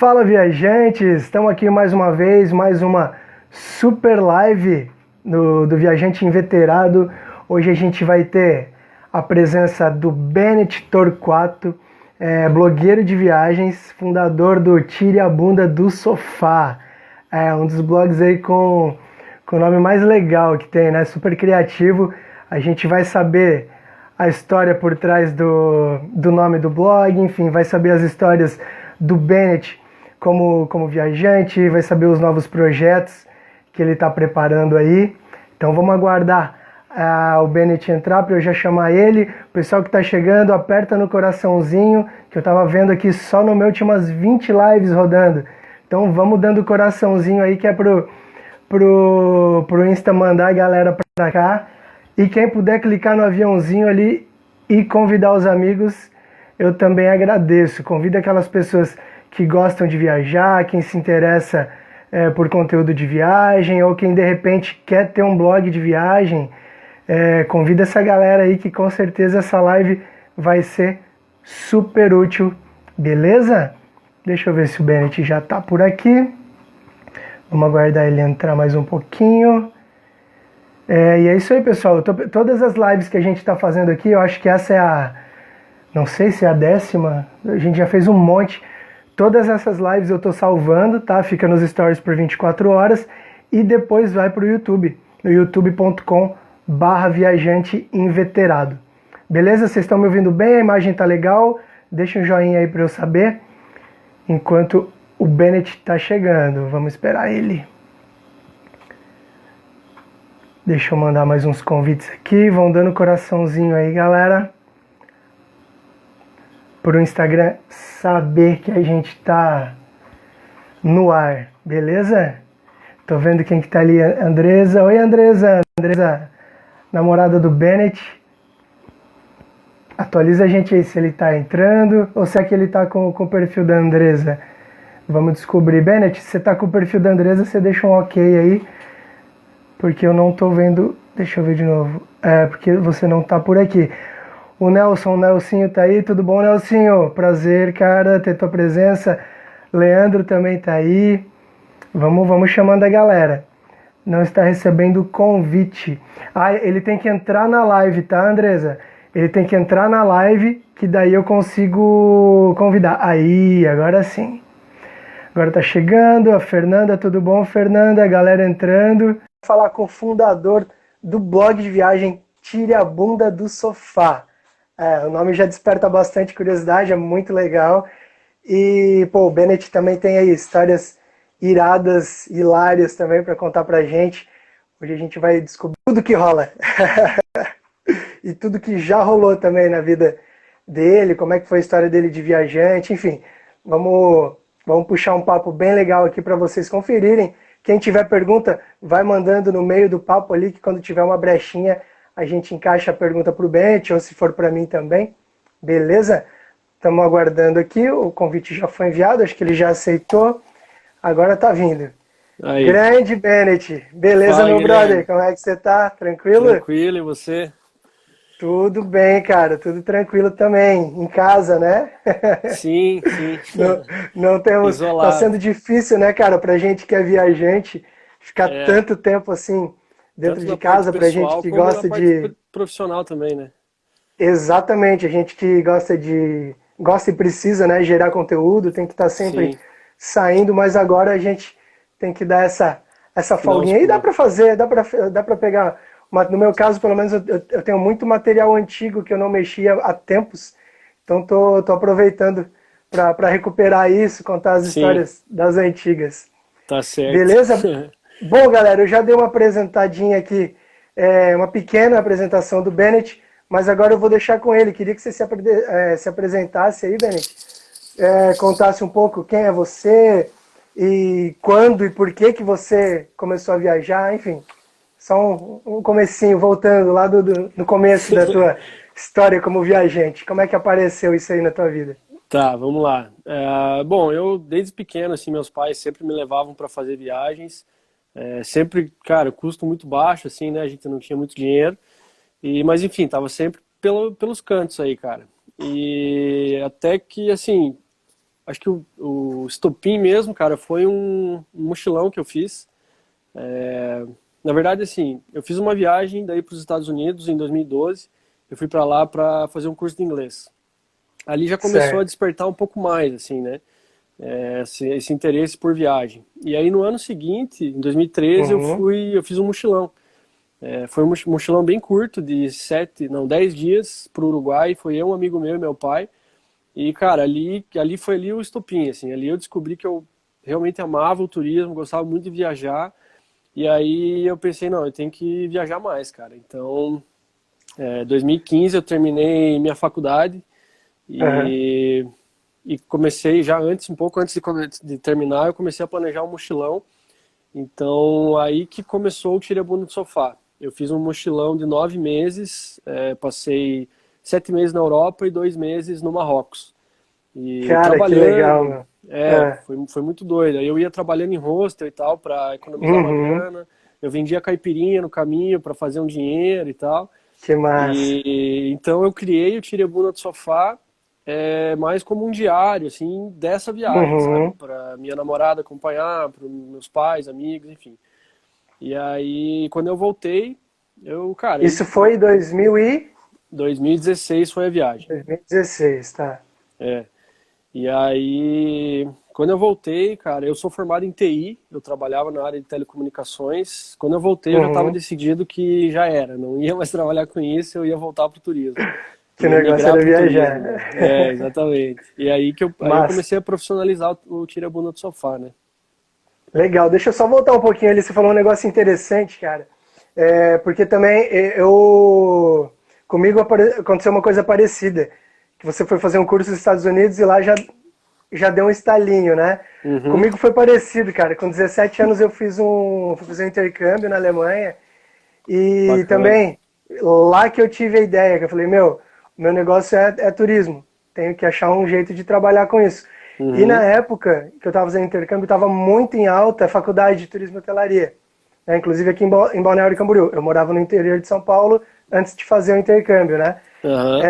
Fala, viajantes! Estamos aqui mais uma vez, mais uma super live do Viajante Inveterado. Hoje a gente vai ter a presença do Bennett Torquato, blogueiro de viagens, fundador do Tire a Bunda do Sofá. É um dos blogs aí com o nome mais legal que tem, né? Super criativo. A gente vai saber a história por trás do nome do blog, enfim, vai saber as histórias do Bennett como viajante, vai saber os novos projetos que ele está preparando aí. Então vamos aguardar o Bennett entrar para eu já chamar ele. O pessoal que está chegando, aperta no coraçãozinho, que eu estava vendo aqui só no meu tinha umas 20 lives rodando. Então vamos dando coraçãozinho aí, que é pro Insta mandar a galera para cá. E quem puder clicar no aviãozinho ali e convidar os amigos, eu também agradeço. Convida aquelas pessoas que gostam de viajar, quem se interessa por conteúdo de viagem, ou quem de repente quer ter um blog de viagem. Convida essa galera aí, que com certeza essa live vai ser super útil, beleza? Deixa eu ver se o Bennett já tá por aqui. Vamos aguardar ele entrar mais um pouquinho. E é isso aí, pessoal. Todas as lives que a gente está fazendo aqui, eu acho que essa é não sei se é a 10ª, a gente já fez um monte. Todas essas lives eu estou salvando, tá? Fica nos stories por 24 horas e depois vai para o YouTube, no youtube.com/viajante inveterado. Beleza? Vocês estão me ouvindo bem? A imagem tá legal? Deixa um joinha aí para eu saber. Enquanto o Bennett está chegando, vamos esperar ele. Deixa eu mandar mais uns convites aqui. Vão dando coraçãozinho aí, galera. Pro Instagram saber que a gente tá no ar, beleza? Tô vendo quem que tá ali, Andresa. Oi, Andresa. Andresa, namorada do Bennett. Atualiza a gente aí se ele tá entrando ou se é que ele tá com o perfil da Andresa. Vamos descobrir. Bennett, se você tá com o perfil da Andresa, você deixa um ok aí. Porque eu não tô vendo... Deixa eu ver de novo. Porque você não tá por aqui. O Nelsinho tá aí. Tudo bom, Nelsinho? Prazer, cara, ter tua presença. Leandro também tá aí. Vamos chamando a galera. Não está recebendo convite. Ele tem que entrar na live, tá, Andresa? Ele tem que entrar na live, que daí eu consigo convidar. Aí, agora sim. Agora tá chegando a Fernanda. Tudo bom, Fernanda? A galera entrando. Falar com o fundador do blog de viagem Tire a Bunda do Sofá. O nome já desperta bastante curiosidade, é muito legal. E, o Bennett também tem aí histórias iradas, hilárias também para contar pra gente. Hoje a gente vai descobrir tudo que rola. E tudo que já rolou também na vida dele, como é que foi a história dele de viajante, enfim. Vamos puxar um papo bem legal aqui para vocês conferirem. Quem tiver pergunta, vai mandando no meio do papo ali, que quando tiver uma brechinha, a gente encaixa a pergunta para o Bennett, ou se for para mim também. Beleza? Estamos aguardando aqui, o convite já foi enviado, acho que ele já aceitou. Agora tá vindo. Aí. Grande Bennett. Beleza, fala, meu brother? Como é que você tá? Tranquilo? Tranquilo, e você? Tudo bem, cara. Tudo tranquilo também. Em casa, né? Sim, sim. Não temos... Isolado. Tá sendo difícil, né, cara, pra gente que é viajante, ficar tanto tempo assim dentro tanto de casa, pra gente que gosta de... profissional também, né? Exatamente. A gente que gosta e precisa, né, gerar conteúdo, tem que estar sempre saindo, mas agora a gente tem que dar essa folguinha. E dá pra fazer, dá pra pegar... No meu caso, pelo menos, eu tenho muito material antigo que eu não mexia há tempos. Então, tô aproveitando para recuperar isso, contar as histórias das antigas. Tá certo. Beleza? Bom, galera, eu já dei uma apresentadinha aqui, uma pequena apresentação do Bennett, mas agora eu vou deixar com ele. Queria que você se apresentasse aí, Bennett. Contasse um pouco quem é você e quando e por que você começou a viajar, enfim... Só um comecinho, voltando lá no começo da tua história como viajante. Como é que apareceu isso aí na tua vida? Tá, vamos lá. Bom, eu desde pequeno, assim, meus pais sempre me levavam para fazer viagens. Sempre, cara, custo muito baixo, assim, né? A gente não tinha muito dinheiro. Mas, enfim, tava sempre pelos cantos aí, cara. E até que, assim, acho que o estopim mesmo, cara, foi um mochilão que eu fiz. Na verdade, assim, eu fiz uma viagem daí para os Estados Unidos em 2012. Eu fui para lá para fazer um curso de inglês. Ali já começou a Certo. despertar um pouco mais, assim, né? Esse interesse por viagem. E aí no ano seguinte, em 2013, Uhum. eu fiz um mochilão. Foi um mochilão bem curto, de 10 dias para o Uruguai. Foi eu, um amigo meu e meu pai. E, cara, ali foi ali o estopim, assim. Ali eu descobri que eu realmente amava o turismo, gostava muito de viajar. E aí eu pensei, não, eu tenho que viajar mais, cara. Então, 2015 eu terminei minha faculdade Aham. e, e comecei já antes, um pouco antes de terminar, eu comecei a planejar um mochilão. Então, aí que começou o Tire a Bunda do Sofá. Eu fiz um mochilão de 9 meses, passei 7 meses na Europa e 2 meses no Marrocos. E Cara, que legal, trabalhando, meu. É. foi muito doido. Aí eu ia trabalhando em hostel e tal para economizar uma Uhum. grana. Eu vendia caipirinha no caminho para fazer um dinheiro e tal. Que massa. E então eu criei o Tire a Bunda do Sofá mais como um diário assim dessa viagem, sabe? Uhum. Para minha namorada acompanhar, para meus pais, amigos, enfim. E aí quando eu voltei, cara, Isso foi em 2016 foi a viagem. 2016, tá? É. E aí, quando eu voltei, cara, eu sou formado em TI, eu trabalhava na área de telecomunicações. Quando eu voltei, eu já estava Uhum. decidido que já era, não ia mais trabalhar com isso, eu ia voltar para o turismo. Que Ia negócio migrar era para o turismo, viajar. né? Exatamente. E aí eu Massa. comecei a profissionalizar o Tira a Bunda do Sofá, né? Legal. Deixa eu só voltar um pouquinho ali. Você falou um negócio interessante, cara. Porque também eu. Comigo aconteceu uma coisa parecida. Que você foi fazer um curso nos Estados Unidos e lá já deu um estalinho, né? Uhum, Comigo foi parecido, cara. Com 17 anos eu fui fazer um intercâmbio na Alemanha e bacana. também lá que eu tive a ideia, que eu falei, meu negócio é turismo. Tenho que achar um jeito de trabalhar com isso. E na Uhum, época que eu estava fazendo intercâmbio, estava muito em alta a faculdade de turismo e hotelaria. Né? Inclusive aqui em Balneário Camboriú. Eu morava no interior de São Paulo antes de fazer o intercâmbio, né? aham.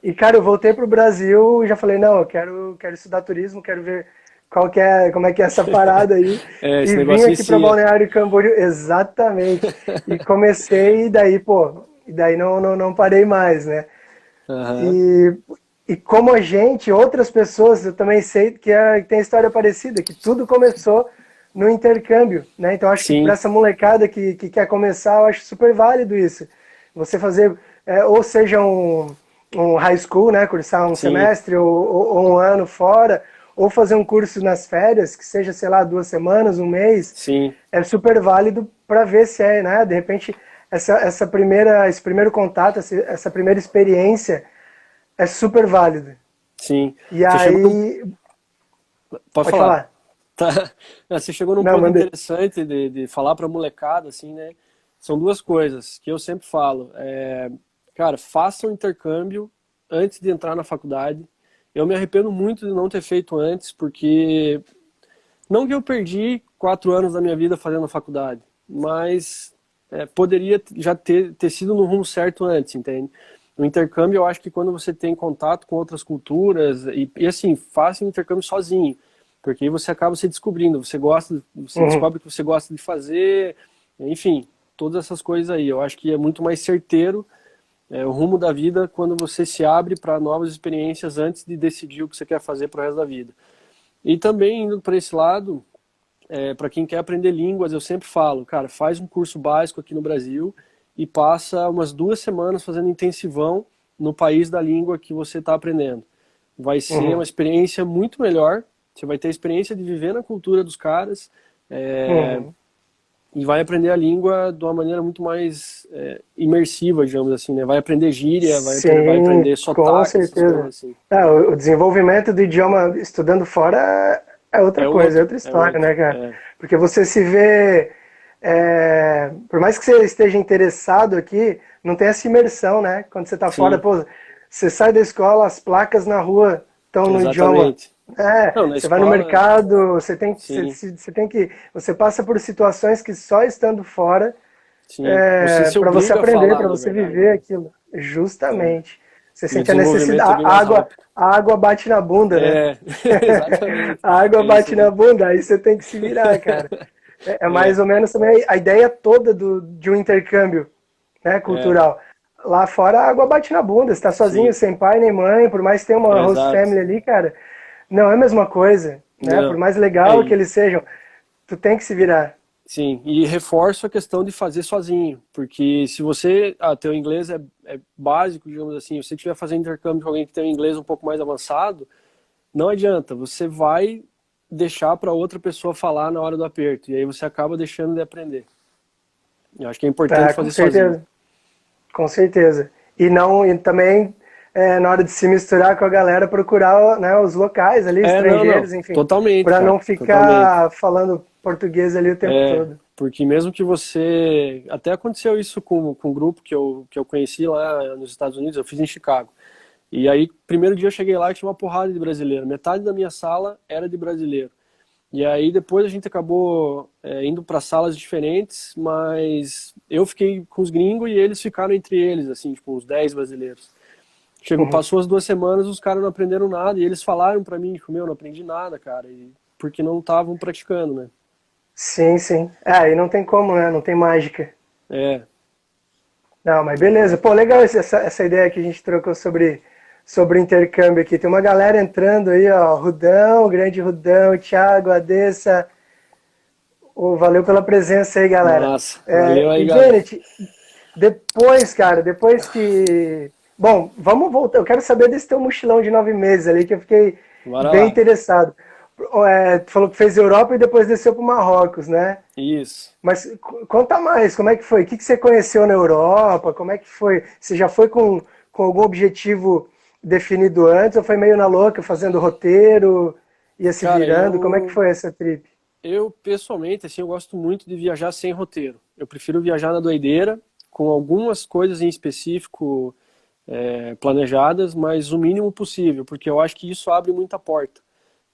E, cara, eu voltei pro Brasil e já falei, não, eu quero estudar turismo, quero ver como é que é essa parada aí. Esse E vim negócio aqui para vicia. Balneário Camboriú, exatamente. E comecei, e daí, pô, e daí não parei mais, né? Aham. E, e como a gente, outras pessoas, eu também sei que tem história parecida, que tudo começou no intercâmbio, né? Então acho que para Sim, essa molecada que quer começar, eu acho super válido isso. Você fazer, ou seja, um high school, né? Cursar um sim, semestre ou um ano fora, ou fazer um curso nas férias, que seja, sei lá, 2 semanas, um mês, sim, é super válido para ver se né? De repente, esse primeiro contato, essa primeira experiência é super válido. sim. E Você chegou num... aí, Pode pode falar. falar. Tá. Você chegou num Não, ponto mandei. interessante de falar para molecada, assim, né? São duas coisas que eu sempre falo. Cara, faça um intercâmbio antes de entrar na faculdade. Eu me arrependo muito de não ter feito antes, porque não que eu perdi 4 anos da minha vida fazendo faculdade, mas poderia já ter sido no rumo certo antes, entende? No intercâmbio, eu acho que quando você tem contato com outras culturas, e assim, faça um intercâmbio sozinho, porque aí você acaba se descobrindo, você Uhum. descobre o que você gosta de fazer, enfim, todas essas coisas aí. Eu acho que é muito mais certeiro o rumo da vida quando você se abre para novas experiências antes de decidir o que você quer fazer para o resto da vida. E também indo para esse lado, para quem quer aprender línguas, eu sempre falo, cara, faz um curso básico aqui no Brasil e passa umas 2 semanas fazendo intensivão no país da língua que você está aprendendo. Vai ser uma Uhum. experiência muito melhor, você vai ter a experiência de viver na cultura dos caras é, Uhum. e vai aprender a língua de uma maneira muito mais imersiva, digamos assim, né? Vai aprender gíria, vai Sim, aprender com sotaque, essas coisas certeza. assim. O desenvolvimento do idioma estudando fora é outra É coisa, é outro, outra é história, outro. né, cara? Porque você se vê. Por mais que você esteja interessado aqui, não tem essa imersão, né? Quando você tá fora, Sim, pô, você sai da escola, as placas na rua estão no idioma. exatamente. Não, na Você vai no escola, mercado, sim. você passa por situações que só estando fora Sim, você se para você obriga a aprender, falar, para na você verdade, viver né? aquilo. É, Justamente. Você E o sente a desenvolvimento é necessidade, bem mais rápido. a água bate na bunda, né? É, exatamente. A água É isso bate na aí. bunda, aí você tem que se virar, cara. É mais É, ou menos também a ideia toda de um intercâmbio, né, é, cultural. Lá fora a água bate na bunda, você tá sozinho, sim, sem pai nem mãe, por mais que tenha uma host exato. family ali, cara, não é a mesma coisa, né? Por Não. mais É, legal que eles sejam, tu tem que se virar. sim, e reforço a questão de fazer sozinho, porque se você, teu inglês é básico, digamos assim, se você estiver fazendo intercâmbio com alguém que tem um inglês um pouco mais avançado, não adianta, você vai deixar para outra pessoa falar na hora do aperto, e aí você acaba deixando de aprender. Eu acho que é importante Ah, com fazer sozinho. certeza, com certeza. E não, e também na hora de se misturar com a galera, procurar, né, os locais ali, Não, não, estrangeiros, enfim, totalmente, para cara, não totalmente. ficar falando português ali o tempo É, todo. porque mesmo que você. Até aconteceu isso com um grupo que eu conheci lá nos Estados Unidos, eu fiz em Chicago. E aí, primeiro dia eu cheguei lá e tinha uma porrada de brasileiro. Metade da minha sala era de brasileiro. E aí depois a gente acabou indo para salas diferentes, mas eu fiquei com os gringos e eles ficaram entre eles, assim, tipo, uns 10 brasileiros. Chegou, Uhum. passou as 2 semanas, os caras não aprenderam nada e eles falaram para mim, tipo, meu, não aprendi nada, cara, porque não estavam praticando, né? Sim, sim. É, e não tem como, né? Não tem mágica. É, Não, mas beleza. Pô, legal essa ideia que a gente trocou sobre intercâmbio aqui. Tem uma galera entrando aí, ó. Rudão, grande Rudão, Thiago, Adessa. Ô, valeu pela presença aí, galera. massa. Valeu aí, E galera. Bennett, depois, cara, depois que. Bom, vamos voltar. Eu quero saber desse teu mochilão de 9 meses ali, que eu fiquei Bora bem lá. interessado. Tu falou que fez Europa e depois desceu para o Marrocos, né? Isso. Mas conta mais, como é que foi? O que que você conheceu na Europa? Como é que foi? Você já foi com algum objetivo definido antes ou foi meio na louca, fazendo roteiro, ia se Cara, virando? Como é que eu, foi essa trip? eu pessoalmente, assim, eu gosto muito de viajar sem roteiro. Eu prefiro viajar na doideira, com algumas coisas em específico planejadas, mas o mínimo possível, porque eu acho que isso abre muita porta.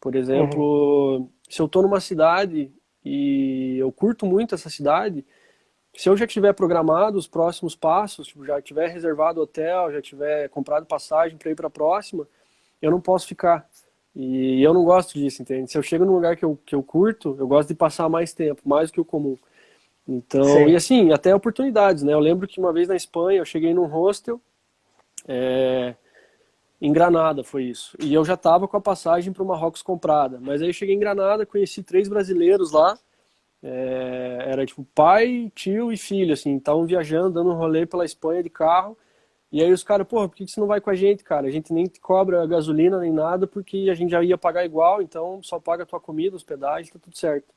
Por Uhum, exemplo, se eu estou numa cidade e eu curto muito essa cidade, se eu já tiver programado os próximos passos, tipo, já tiver reservado hotel, já tiver comprado passagem para ir para a próxima, eu não posso ficar. E eu não gosto disso, entende? Se eu chego num lugar que eu curto, eu gosto de passar mais tempo, mais do que o comum. Então, e sim. assim, até oportunidades, né? Eu lembro que uma vez na Espanha eu cheguei num hostel, é, em Granada foi isso. E eu já estava com a passagem para o Marrocos comprada. Mas aí eu cheguei em Granada, conheci 3 brasileiros lá. Era tipo pai, tio e filho, assim. Estavam viajando, dando um rolê pela Espanha de carro. E aí os caras, porra, por que você não vai com a gente, cara? A gente nem te cobra gasolina nem nada, porque a gente já ia pagar igual, então só paga a tua comida, hospedagem, tá tudo certo.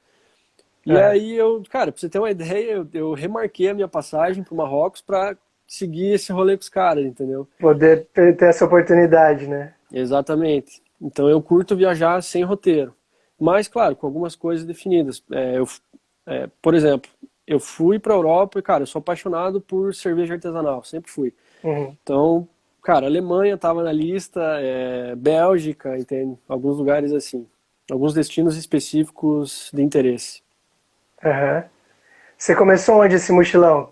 E É, aí eu, cara, pra você ter uma ideia, eu remarquei a minha passagem pro Marrocos pra seguir esse rolê com os caras, entendeu? poder ter essa oportunidade, né? Exatamente. Então eu curto viajar sem roteiro. Mas, claro, com algumas coisas definidas. Por exemplo, eu fui para a Europa e, cara, eu sou apaixonado por cerveja artesanal, sempre fui. Uhum. Então, cara, Alemanha estava na lista, Bélgica, entende? Alguns lugares assim. Alguns destinos específicos de interesse. Aham. Você começou onde esse mochilão?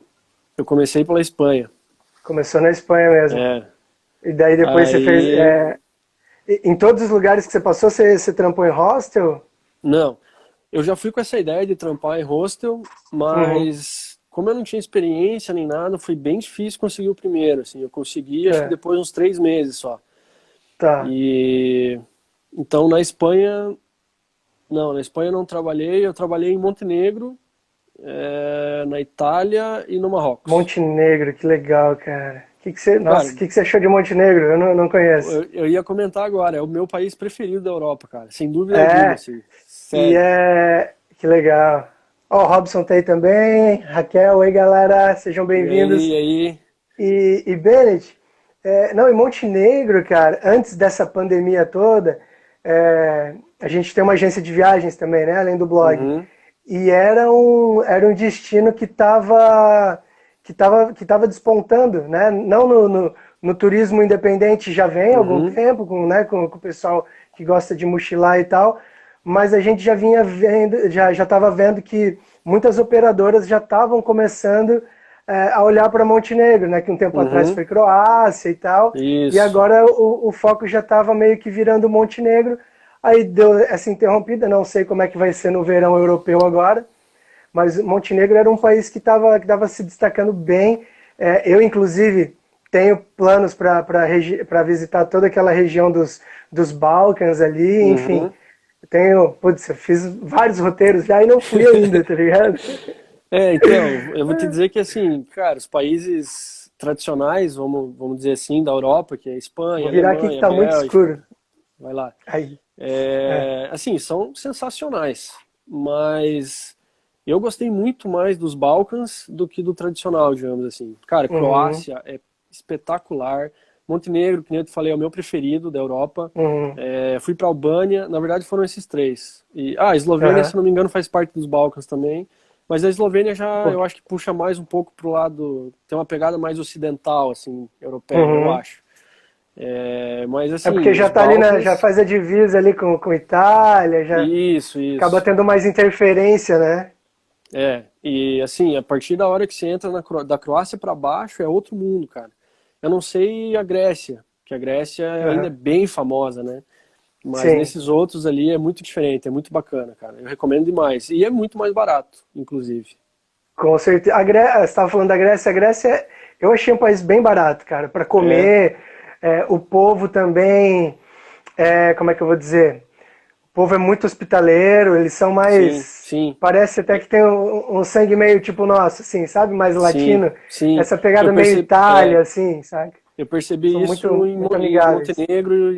Eu comecei pela Espanha. Começou na Espanha mesmo. É, E daí depois você fez. aí, Em todos os lugares que você passou, você trampou em hostel? não. Eu já fui com essa ideia de trampar em hostel, Uhum. mas como eu não tinha experiência nem nada, foi bem difícil conseguir o primeiro, assim. Eu consegui, acho que É, depois de uns 3 meses só. tá. E então na Espanha, não, na Espanha eu não trabalhei. Eu trabalhei em Montenegro, na Itália e no Marrocos. Montenegro, que legal, cara. Cara, Nossa, que você achou de Montenegro? Eu não conheço. eu ia comentar agora, é o meu país preferido da Europa, cara, sem dúvida alguma, É, assim. e Sério. que legal. Ó, o Robson tá aí também. Raquel, oi, galera, sejam bem-vindos. E aí, E Bennett, não, em Montenegro, cara, antes dessa pandemia toda, a gente tem uma agência de viagens também, né, além do blog. uhum, E era um destino que tava despontando, né? Não no turismo independente já vem há algum uhum, tempo, com o pessoal que gosta de mochilar e tal, mas a gente já vinha vendo, já estava vendo que muitas operadoras já estavam começando a olhar para Montenegro, né? Que um tempo atrás Uhum. foi Croácia e tal, e Isso. agora o foco já estava meio que virando Montenegro. Aí deu essa interrompida, não sei como é que vai ser no verão europeu agora, mas Montenegro era um país que estava se destacando bem. Eu, inclusive, tenho planos para visitar toda aquela região dos Balcãs ali, enfim. Uhum. Putz, eu fiz vários roteiros já e não fui ainda, tá ligado? Então, eu vou te dizer que assim, cara, os países tradicionais, vamos dizer assim, da Europa, que é Espanha, Vou virar aqui que Alemanha, tá muito Bélgica, escuro. vai lá. Aí. É. Assim, são sensacionais, mas eu gostei muito mais dos Balcãs do que do tradicional, digamos assim. Cara, Uhum, Croácia é espetacular. Montenegro, que nem eu te falei, é o meu preferido da Europa. uhum, Fui para Albânia, na verdade foram esses três. A Eslovênia, se aham. não me engano, faz parte dos Balcãs também. Mas a Eslovênia já, Pô, eu acho que puxa mais um pouco pro lado, tem uma pegada mais ocidental, assim, europeia, eu uhum. acho. Mas É assim, porque já os tá ali, já Balcãs, faz a divisa ali com Itália, já isso, acaba isso. tendo mais interferência, né? E assim, a partir da hora que você entra da Croácia para baixo é outro mundo, cara. Eu não sei a Grécia, que a Grécia ainda é Aham. bem famosa, né? Mas Sim, nesses outros ali é muito diferente, é muito bacana, cara. Eu recomendo demais. E é muito mais barato, inclusive. com certeza. Você estava falando da Grécia. A Grécia, eu achei um país bem barato, cara, para É, comer. O povo também, como é que eu vou dizer? O povo é muito hospitaleiro, eles são sim, mais. sim, Parece até que tem um sangue meio tipo nosso, assim, sabe? Mais sim, latino. sim. Essa Eu pegada meio percebi, Itália, assim, sabe? eu percebi São isso muito, muito Em amigáveis. Montenegro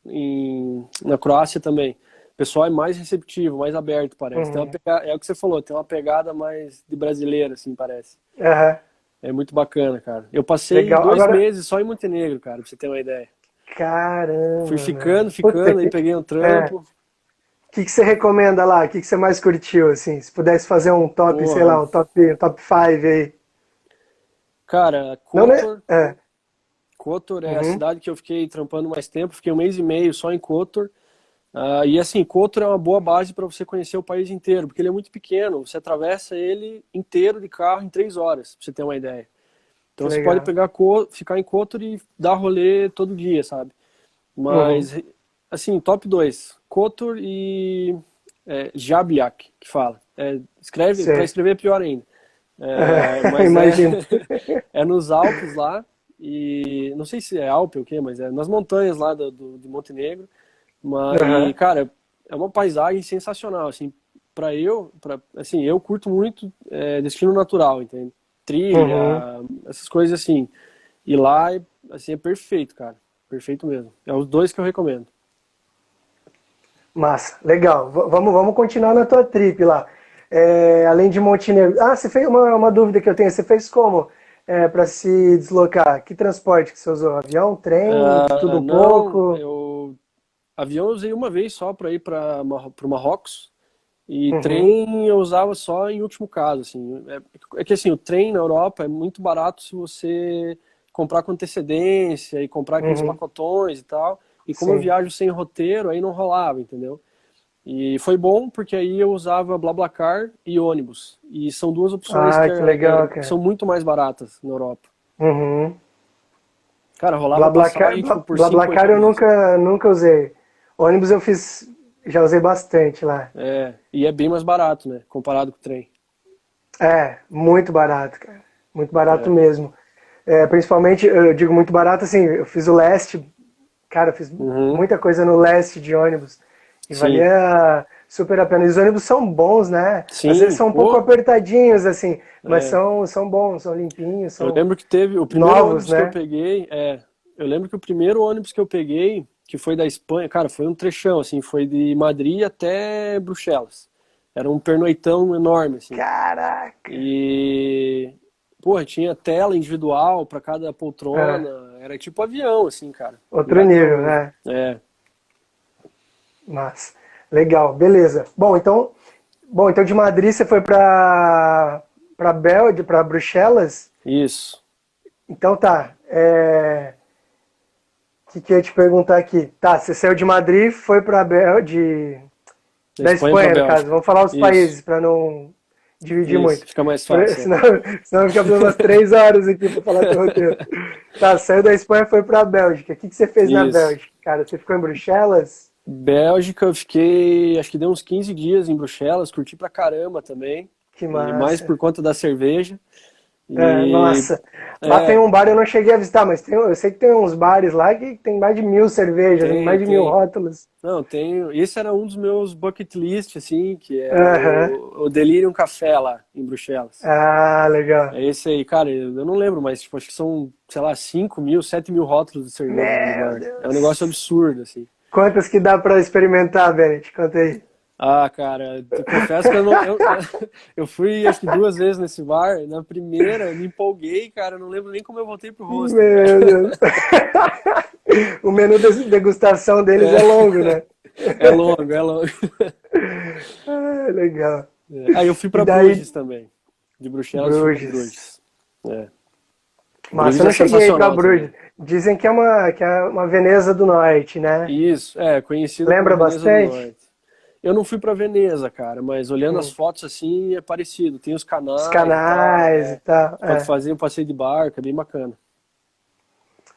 e na Croácia também. O pessoal é mais receptivo, mais aberto, parece. Uhum. É o que você falou, tem uma pegada mais de brasileiro, assim, parece. Aham. É muito bacana, cara. Eu passei Legal. dois Agora, meses só em Montenegro, cara, pra você ter uma ideia. Fui caramba, ficando, velho. Puta, ficando, aí peguei um é. trampo. Que você recomenda lá? O que você mais curtiu, assim? Se pudesse fazer um top, sei Porra, lá, um top 5 aí. cara, Não, né? Kotor é a Uhum, cidade que eu fiquei trampando mais tempo, fiquei um mês e meio só em Kotor. E assim, Kotor é uma boa base para você conhecer o país inteiro, porque ele é muito pequeno, você atravessa ele inteiro de carro em 3 horas, pra você ter uma ideia. que Então você pode legal. pegar, ficar em Kotor e dar rolê todo dia, sabe? Uhum, Mas, assim, top 2 Kotor e Jablyak, que fala. Para sei. escrever é pior ainda. Mas Imagino. é nos Alpes lá, e não sei se é Alpe ou o quê, mas é nas montanhas lá de Montenegro. E, Aham, cara, é uma paisagem sensacional, assim, assim, eu curto muito destino natural, entende? Trilha, uhum. essas coisas assim. E lá, assim, é perfeito, cara. Perfeito mesmo. É os dois que eu recomendo. Massa, legal. Vamos continuar na tua trip lá. Além de Montenegro. Ah, você fez uma dúvida que eu tenho. Você fez como para se deslocar? Que transporte que você usou? Avião, trem, de tudo um Não, pouco? avião eu usei uma vez só para ir para o Marrocos. E Uhum, trem eu usava só em último caso, assim. É que assim, o trem na Europa é muito barato se você comprar com antecedência e comprar aqueles uhum, pacotões e tal. E como eu sim. viajo sem roteiro, aí não rolava, entendeu? E foi bom porque aí eu usava BlaBlaCar e ônibus. E são duas opções Ah, que legal, que cara. são muito mais baratas na Europa. Uhum. Cara, rolava BlaBlaCar, passagem tipo por 5 BlaBlaCar euros. eu Assim. nunca usei. Ônibus eu fiz, já usei bastante lá. E é bem mais barato, né? Comparado com o trem. Muito barato, cara. Muito barato É. mesmo. Principalmente, eu digo muito barato, assim, eu fiz o leste, cara, eu fiz Uhum. muita coisa no leste de ônibus. E Sim. valia super a pena. E os ônibus são bons, né? Às vezes Sim, são um pouco pô. apertadinhos, assim, mas É. são bons, são limpinhos, Eu são lembro que teve o primeiro novos, ônibus que eu né? peguei, eu lembro que o primeiro ônibus que eu peguei, que foi da Espanha, cara, foi um trechão, assim, foi de Madrid até Bruxelas. Era um pernoitão enorme, assim. Caraca! E, porra, tinha tela individual para cada É, poltrona, era tipo avião, assim, cara. outro Viradão nível, mesmo. né? É, Mas, legal, beleza. Bom, então de Madrid você foi para Bélgica, para Bruxelas. isso. Então tá. Que eu ia te perguntar aqui? Tá, você saiu de Madrid, foi para Da da Espanha para Espanha, no caso. Bélgica. Vamos falar os Isso. países para não. dividir Isso, muito. fica mais fácil. Senão, senão fica por umas 3 horas aqui para falar teu roteiro. Tá, saiu da Espanha e foi para a Bélgica. O que você fez na Isso. Bélgica, cara? Você ficou em Bruxelas? Bélgica, eu fiquei, acho que deu uns 15 dias em Bruxelas, curti pra caramba também, Que e mais massa. por conta da cerveja. É, E nossa, lá tem é, um bar, eu não cheguei a visitar, mas eu sei que tem uns bares lá que tem mais de 1.000 cervejas, tem, mais de 1.000 tem. rótulos. Não, tem. Esse era um dos meus bucket list, assim, que é Aham. o Delirium Café lá em Bruxelas. Ah, legal. É esse aí, cara, eu não lembro, mas tipo, acho que são, sei lá, 5.000, 7.000 rótulos de cerveja no Meu bar. É um negócio Deus. absurdo, assim. Quantas que dá pra experimentar, Bennett? Conta aí. Ah, cara, eu confesso que eu não. Eu fui acho que 2 vezes nesse bar. Na primeira, eu me empolguei, cara. Eu não lembro nem como eu voltei pro hostel, cara. Meu Deus. O menu de degustação deles é longo, né? É longo, é longo. Ah, legal. Aí eu fui E pra daí, Bruges também. De Bruxelas fui pra Bruges. Bruges. É. Massa, eu Bruges é não cheguei para sensacional Bruges. também. Dizem que é uma Veneza do Norte, né? Isso, é, conhecido como Lembra Veneza do bastante? Norte. Eu não fui pra Veneza, cara, mas olhando as Hum. fotos assim é parecido. Tem os Os canais e tal, canais e é. tal. Pode É, fazer um passeio de barco, é bem bacana.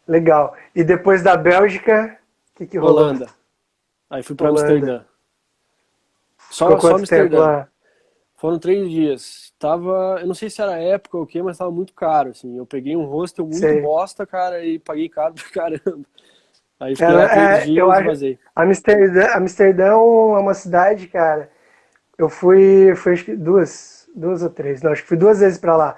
legal. E depois da Bélgica, o que rolou? Holanda. Aí fui pra Holanda. Amsterdã. Ficou Só quanto tempo Amsterdã. lá? Foram 3 dias. Tava, eu não sei se era época ou o quê, mas tava muito caro, assim. Eu peguei um hostel muito Sei. bosta, cara, e paguei caro pra caramba. Aí fiquei lá três Eu dias e acho. vazei. Amsterdã é uma cidade, cara. Eu fui acho que duas ou três. Não, acho que fui 2 vezes pra lá.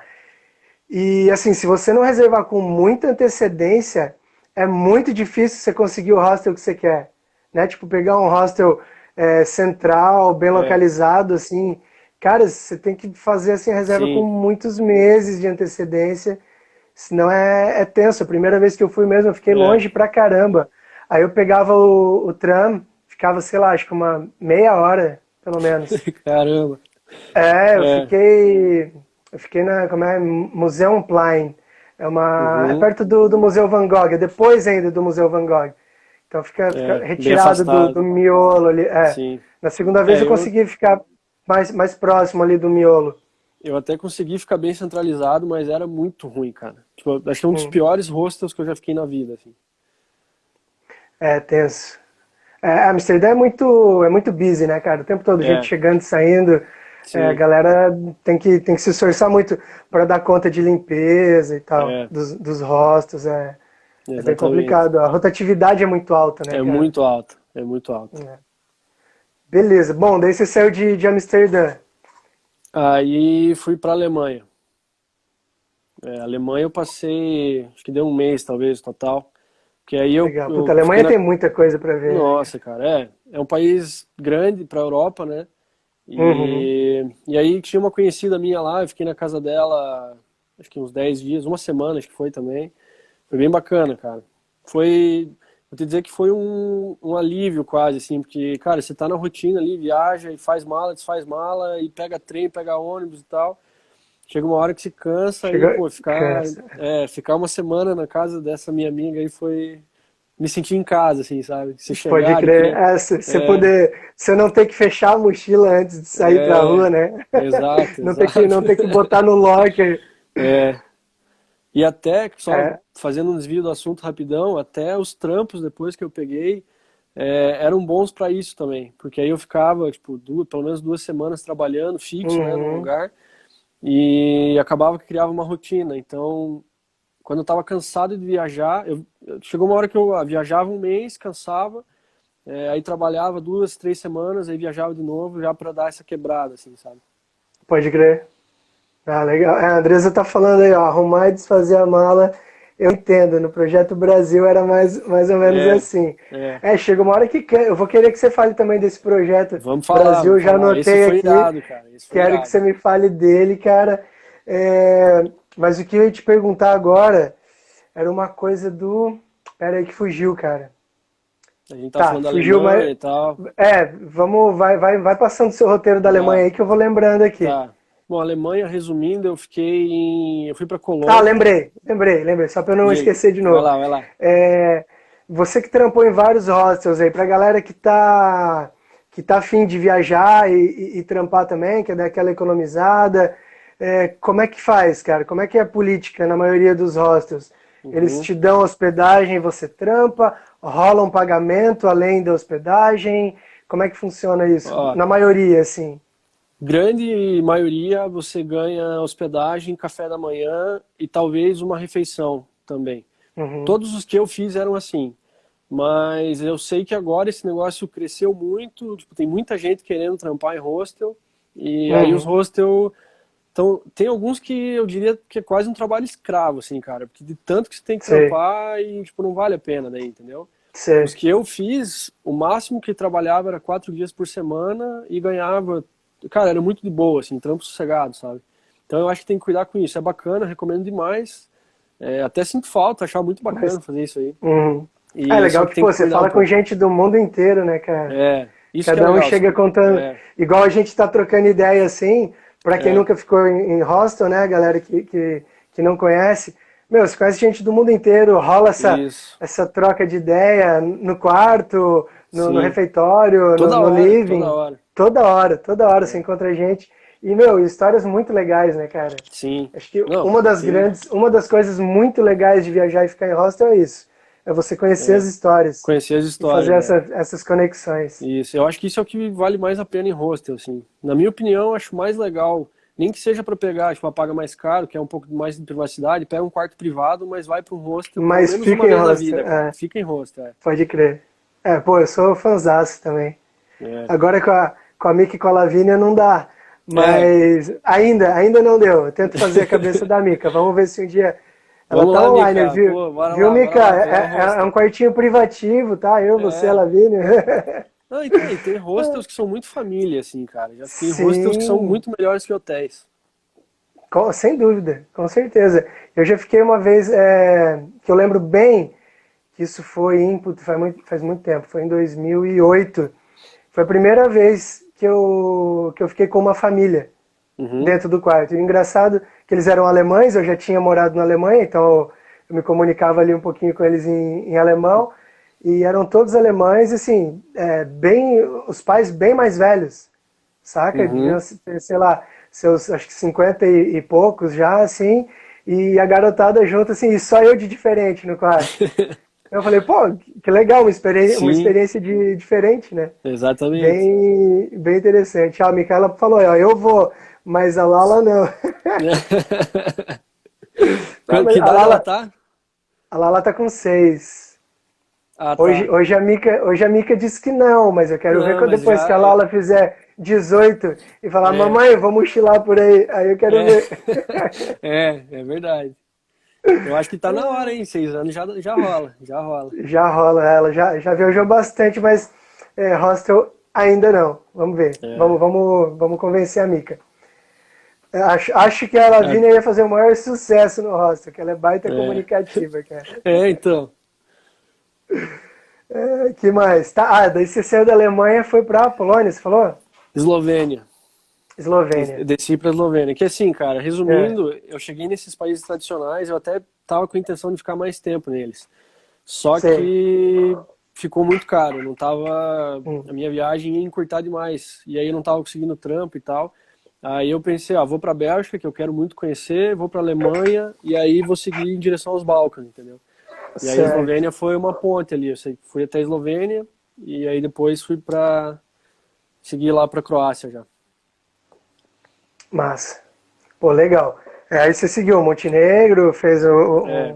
E assim, se você não reservar com muita antecedência, é muito difícil você conseguir o hostel que você quer, né? Tipo, pegar um hostel central, bem É, localizado, assim. Cara, você tem que fazer assim a reserva com sim. muitos meses de antecedência, senão é tenso. A primeira vez que eu fui mesmo, eu fiquei É. longe pra caramba. Aí eu pegava o tram, ficava, sei lá, acho que uma meia hora, pelo menos. Caramba. É, eu É. fiquei. Eu fiquei na. Como é? Museumplein. É Uhum. perto do Museu Van Gogh, é depois ainda do Museu Van Gogh. Então fica É, bem retirado do afastado. miolo ali. É. Sim. Na segunda vez É, eu consegui ficar mais próximo ali do miolo. eu até consegui ficar bem centralizado, mas era muito ruim, cara. Tipo, acho que é um dos Hum. piores hostels que eu já fiquei na vida, assim. É tenso. Amsterdã é muito busy, né, cara? O tempo todo, gente É, chegando e saindo. A sim. galera tem que se esforçar muito para dar conta de limpeza e tal, É, dos hostels. É bem exatamente. complicado. A rotatividade é muito alta, né, É cara? muito alto, é muito alto. É. Beleza. Bom, daí você saiu de Amsterdã. Aí fui pra Alemanha. Alemanha eu passei, acho que deu um mês talvez, total. Porque aí eu, Legal. Puta, a eu fiquei Alemanha na. tem muita coisa para ver, né, cara? Nossa, cara, é um país grande pra Europa, né? Uhum. E aí tinha uma conhecida minha lá, eu fiquei na casa dela, acho que uns 10 dias, uma semana acho que foi também. Foi bem bacana, cara. Vou te dizer que foi um alívio quase, assim, porque, cara, você tá na rotina ali, viaja e faz mala, desfaz mala, e pega trem, pega ônibus e tal. Chega uma hora que se cansa e, Chegou. pô, Cansa. ficar uma semana na casa dessa minha amiga aí foi me sentir em casa, assim, sabe? Você Pode chegar ali, crer. querer. Você É, poder. Você não ter que fechar a mochila antes de sair pra é, rua, né? exato, Não ter que, exato. não ter que botar no locker. É, e até, só É. fazendo um desvio do assunto rapidão, até os trampos depois que eu peguei eram bons para isso também, porque aí eu ficava, tipo, pelo menos 2 semanas trabalhando fixo, né, num Uhum. lugar, e acabava que criava uma rotina. Então, quando eu estava cansado de viajar, chegou uma hora que eu viajava um mês, cansava, aí trabalhava 2, 3 semanas, aí viajava de novo já para dar essa quebrada, assim, sabe? Pode crer. Ah, legal. A Andresa tá falando aí, ó, arrumar e desfazer a mala. Eu entendo, no Projeto Brasil era mais ou menos É, assim. é. Chega uma hora que eu vou querer que você fale também desse projeto Vamos falar, Brasil, vamos eu já falar. Esse anotei foi aqui, irado, cara. Esse foi quero que irado. você me fale dele, cara. Mas o que eu ia te perguntar agora era uma coisa do. Pera aí que fugiu, cara. A gente tá Tá, falando da fugiu, mas. Alemanha e tal. Vamos, vai passando o seu roteiro da Alemanha Vai, aí que eu vou lembrando aqui. tá. Bom, Alemanha, resumindo, eu fui pra Ah, Colônia. lembrei, só para eu não Diga, esquecer de vai novo. lá, vai lá. É, você que trampou em vários hostels aí, pra galera que tá afim de viajar e trampar também, quer dar aquela economizada. Como é que faz, cara? Como é que é a política na maioria dos hostels? Eles Uhum. te dão hospedagem, você trampa, rola um pagamento além da hospedagem? Como é que funciona isso? Ó, Na maioria, assim. grande maioria você ganha hospedagem, café da manhã e talvez uma refeição também. Uhum. Todos os que eu fiz eram assim. Mas eu sei que agora esse negócio cresceu muito, tipo, tem muita gente querendo trampar em hostel, e aí os Uhum. hostel. Então, tem alguns que eu diria que é quase um trabalho escravo, assim, cara, porque de tanto que você tem que Sei, trampar e, tipo, não vale a pena daí, entendeu? Os sei. que eu fiz, o máximo que trabalhava era 4 dias por semana e ganhava, cara, era muito de boa, assim, trampo sossegado, sabe? Então eu acho que tem que cuidar com isso. É bacana, recomendo demais. Até sinto falta, achava muito bacana Mas, fazer isso aí. uhum. É E só legal que que, tem pô, que você cuidar um fala com pouco. gente do mundo inteiro, né, cara? Isso que é Cada um legal. chega contando, É, igual a gente tá trocando ideia assim, pra quem é, nunca ficou em hostel, né, galera que não conhece. Meu, você conhece gente do mundo inteiro, rola isso. essa troca de ideia no quarto, no Sim. refeitório, Toda no hora, toda living. hora. Toda hora você É, encontra gente. E, meu, histórias muito legais, né, cara? sim. Acho que Não, tem. uma das coisas muito legais de viajar e ficar em hostel é isso. É você conhecer as É, histórias conhecer as e fazer histórias, é. essas conexões. Isso, eu acho que isso é o que vale mais a pena em hostel, assim. Na minha opinião, eu acho mais legal, nem que seja para pegar, tipo, uma paga mais caro, que é um pouco mais de privacidade, pega um quarto privado, mas vai para um hostel pelo Mas menos fica uma em vez na hostel, vida, cara. Fica em hostel, é. pode crer. Pô, eu sou fãzaço também. É, Agora com a Mika e com a Lavínia não dá. é. Mas ainda não deu. Eu tento fazer a cabeça da Mika. Vamos ver se um dia. Ela Vamos tá lá, online, Mica. viu? Pô, Viu, bora Mika? lá, pegar um É um hostel. quartinho privativo, tá? Eu, você, a É. Lavínia. Não, então, e tem hostels que são muito família, assim, cara. Já fiquei em hostels que são Sim, muito melhores que hotéis. sem dúvida, com certeza. Eu já fiquei uma vez, que eu lembro bem, que isso foi faz muito tempo, foi em 2008. Foi a primeira vez que eu fiquei com uma família Uhum. dentro do quarto. E o engraçado é que eles eram alemães, eu já tinha morado na Alemanha, então eu me comunicava ali um pouquinho com eles em alemão. E eram todos alemães, assim, os pais bem mais velhos, saca? Deviam Uhum. ter, sei lá, seus, acho que 50 e poucos já, assim, e a garotada junto, assim, e só eu de diferente no quarto. Eu falei, pô, que legal, uma Sim, experiência diferente, né? exatamente. Bem interessante. A Micaela falou, ó, eu vou, mas a Lala não. Não, mas Que idade ela tá? A Lala tá com 6. Ah, Hoje, tá. hoje a Mica disse que não, mas eu quero ver Não, mas depois que a já. Lala fizer 18 e falar, É, mamãe, vou mochilar por aí. Aí eu quero é, ver. é verdade. Eu acho que tá na hora, hein? 6 anos já rola, já rola. Já rola, ela já viajou bastante, mas hostel ainda não. Vamos ver. É, Vamos convencer a Mica. Acho que a é, Lavínia ia fazer o maior sucesso no hostel, que ela é baita é. comunicativa, cara. Então. Que mais? Tá, daí você saiu da Alemanha e foi pra Polônia, você falou? Eslovênia. Eslovênia. Desci pra Eslovênia. Que assim, cara, É, resumindo, eu cheguei nesses países tradicionais, eu até tava com a intenção de ficar mais tempo neles. Só sei. que ficou muito caro, eu não tava. Hum. A minha viagem ia encurtar demais. E aí eu não tava conseguindo trampo e tal. Aí eu pensei, vou pra Bélgica, que eu quero muito conhecer, vou pra Alemanha, e aí vou seguir em direção aos Balcãs, entendeu? E aí a Certo. Eslovênia foi uma ponte ali. Fui até a Eslovênia, e aí depois fui pra seguir lá pra Croácia já. Massa. Pô, legal. Aí você seguiu Montenegro, fez É.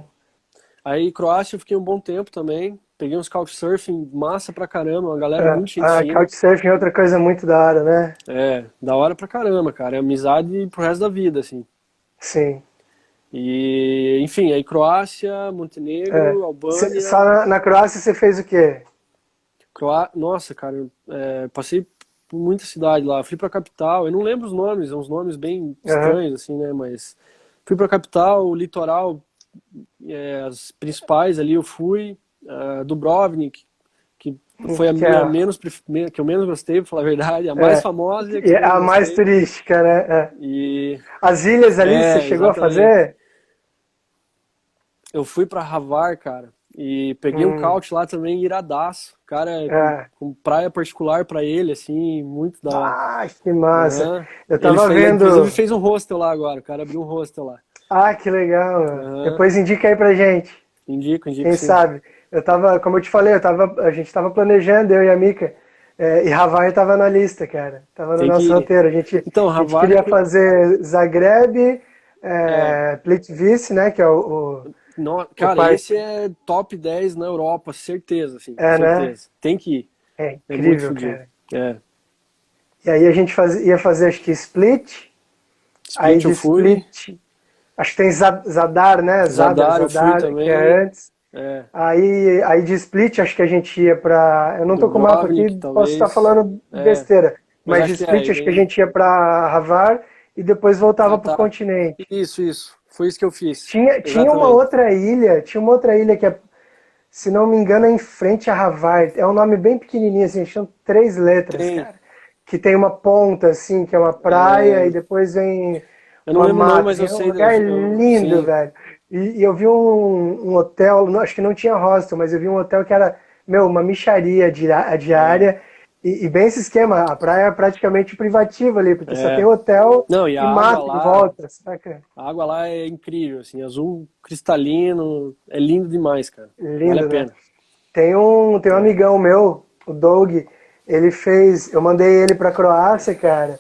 Aí Croácia eu fiquei um bom tempo também. Peguei uns couchsurfing, massa pra caramba, uma galera muito gente a fina. Couchsurfing é outra coisa muito da hora, né? Da hora pra caramba, cara. É amizade pro resto da vida, assim. Sim. E, enfim, aí Croácia, Montenegro, Só Albânia, na Croácia você fez o quê? Nossa, cara, passei por muita cidade lá. Fui pra capital, eu não lembro os nomes, são uns nomes bem Aham. estranhos, assim, né? Mas fui pra capital, o litoral, as principais ali eu fui. Dubrovnik, que foi a Que minha é, que eu menos gostei, pra falar a verdade, a mais é, famosa e a que que eu é menos a mais gostei. turística, né? É. E As ilhas ali, você chegou a exatamente. fazer? Eu fui pra Hvar, cara, e peguei um Hum, couch lá também iradaço. cara É. com praia particular pra ele, assim, muito da hora. Ah, que massa. Aham. Eu Ele tava fez, inclusive vendo. fez um hostel lá agora, o cara abriu um hostel lá. Ah, que legal, meu. Aham. Depois indica aí pra gente. Indico, indico Quem sim. sabe? Eu tava, como eu te falei, a gente tava planejando, eu e a Mica, e Hawaii tava na lista, cara. Tava no Tem que nosso ir. roteiro. Então, A gente Hawaii, queria fazer Zagreb, é, Plitvice, né, que é o cara, parque. esse é top 10 na Europa, certeza, assim, É, né? certeza. Tem que ir. É É muito incrível, fodido. cara. É. E aí a gente ia fazer, acho que Split, aí Split eu de fui, Split, acho que tem Zadar, né? Zadar eu fui Zadar, que é também, antes. é. Aí de Split, acho que a gente ia pra. Eu não tô com o mapa aqui, Dubrovnik, posso estar talvez. falando É. besteira. Mas Mas de acho que é, Split, e acho que a daí. gente ia pra Hvar e depois voltava Ah, pro tá. continente. Isso. Foi isso que eu fiz. Tinha uma Exatamente. outra ilha, que é, se não me engano, é em frente a Hvar. É um nome bem pequenininho, assim, são 3 letras, Tem. cara. Que tem uma ponta, assim, que é uma praia, e É, depois vem eu não uma lembro o nome, mata. mas Assim, eu é um sei. lugar lindo, Sim. velho. E eu vi um hotel, acho que não tinha hostel, mas eu vi um hotel que era, meu, uma mixaria É, diária. E bem esse esquema, a praia é praticamente privativa ali, porque só tem é. hotel Não, e e mata em volta, saca? a água lá é incrível, assim, azul cristalino, é lindo demais, cara. Vale a Lindo, né? pena. Tem um É. amigão meu, o Doug, eu mandei ele pra Croácia, cara,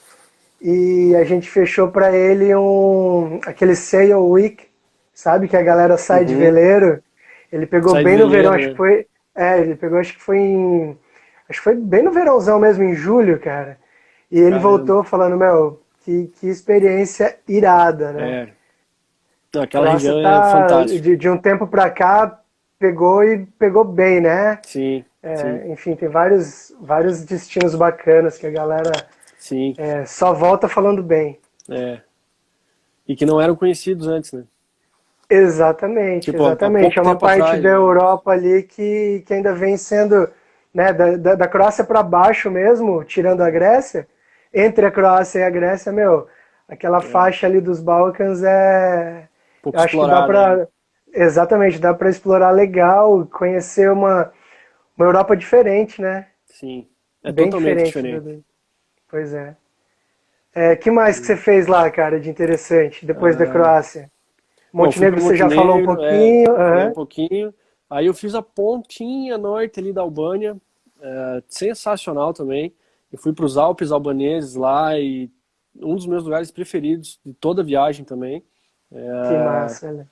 e a gente fechou pra ele aquele Sail Week, sabe, que a galera sai de Uhum. veleiro. Ele pegou Sai de bem no verão, veleiro, acho que né? foi, ele pegou, acho que foi bem no verãozão mesmo, em julho, cara. E ele Caramba. voltou falando, meu, que experiência irada, né? É. Não, aquela Croácia região é tá, fantástica. de um tempo pra cá, pegou e pegou bem, né? Sim, sim, Enfim, tem vários destinos bacanas que a galera sim. só volta falando bem. É. E que não eram conhecidos antes, né? Exatamente, Tipo, há exatamente. pouco É uma tempo parte atrás, da né? Europa ali que ainda vem sendo, né, da Croácia para baixo mesmo, tirando a Grécia, entre a Croácia e a Grécia, meu, aquela É. faixa ali dos Balcãs Pouco eu acho que dá explorada ainda. para, exatamente, dá para explorar legal, conhecer uma Europa diferente, né? Sim. É Bem totalmente diferente diferente. pois é. Que mais que você fez lá, cara, de interessante, depois da Ah, Croácia? bom, fui Montenegro para você já falou um Montenegro, pouquinho, falei um aham. pouquinho. Aí eu fiz a pontinha norte ali da Albânia, sensacional também. Eu fui para os Alpes albaneses lá e um dos meus lugares preferidos de toda a viagem também. Que massa, né?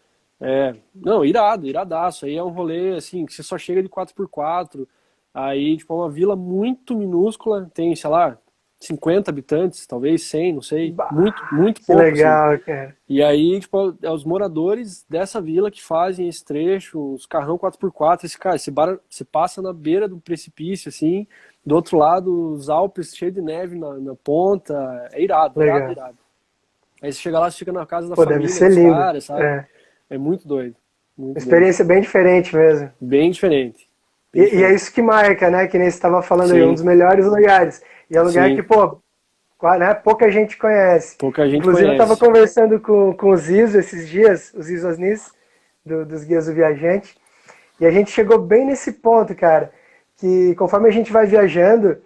Não, iradaço. Aí é um rolê assim que você só chega de 4x4. Aí, tipo, é uma vila muito minúscula, tem, sei lá, 50 habitantes, talvez 100, não sei. Muito, Bah, muito que pouco, assim. legal, cara. E aí, tipo, é os moradores dessa vila que fazem esse trecho, os carrão 4x4, você passa na beira do precipício, assim, do outro lado, os Alpes cheios de neve na ponta, é irado, irado, Legal. irado. Aí você chega lá, você fica na casa da Pô, deve família ser dos lindo. caras, sabe? É muito doido, muito doido. Experiência bem diferente mesmo. Bem diferente, bem E é diferente. isso que marca, né? Que nem você estava falando aí, um dos Sim, melhores lugares. E é um lugar que, sim, pô, né, pouca gente conhece. pouca gente Inclusive, eu estava conhece. conversando com o Zizo esses dias, o Zizo Asnis, dos Guias do Viajante, e a gente chegou bem nesse ponto, cara, que conforme a gente vai viajando,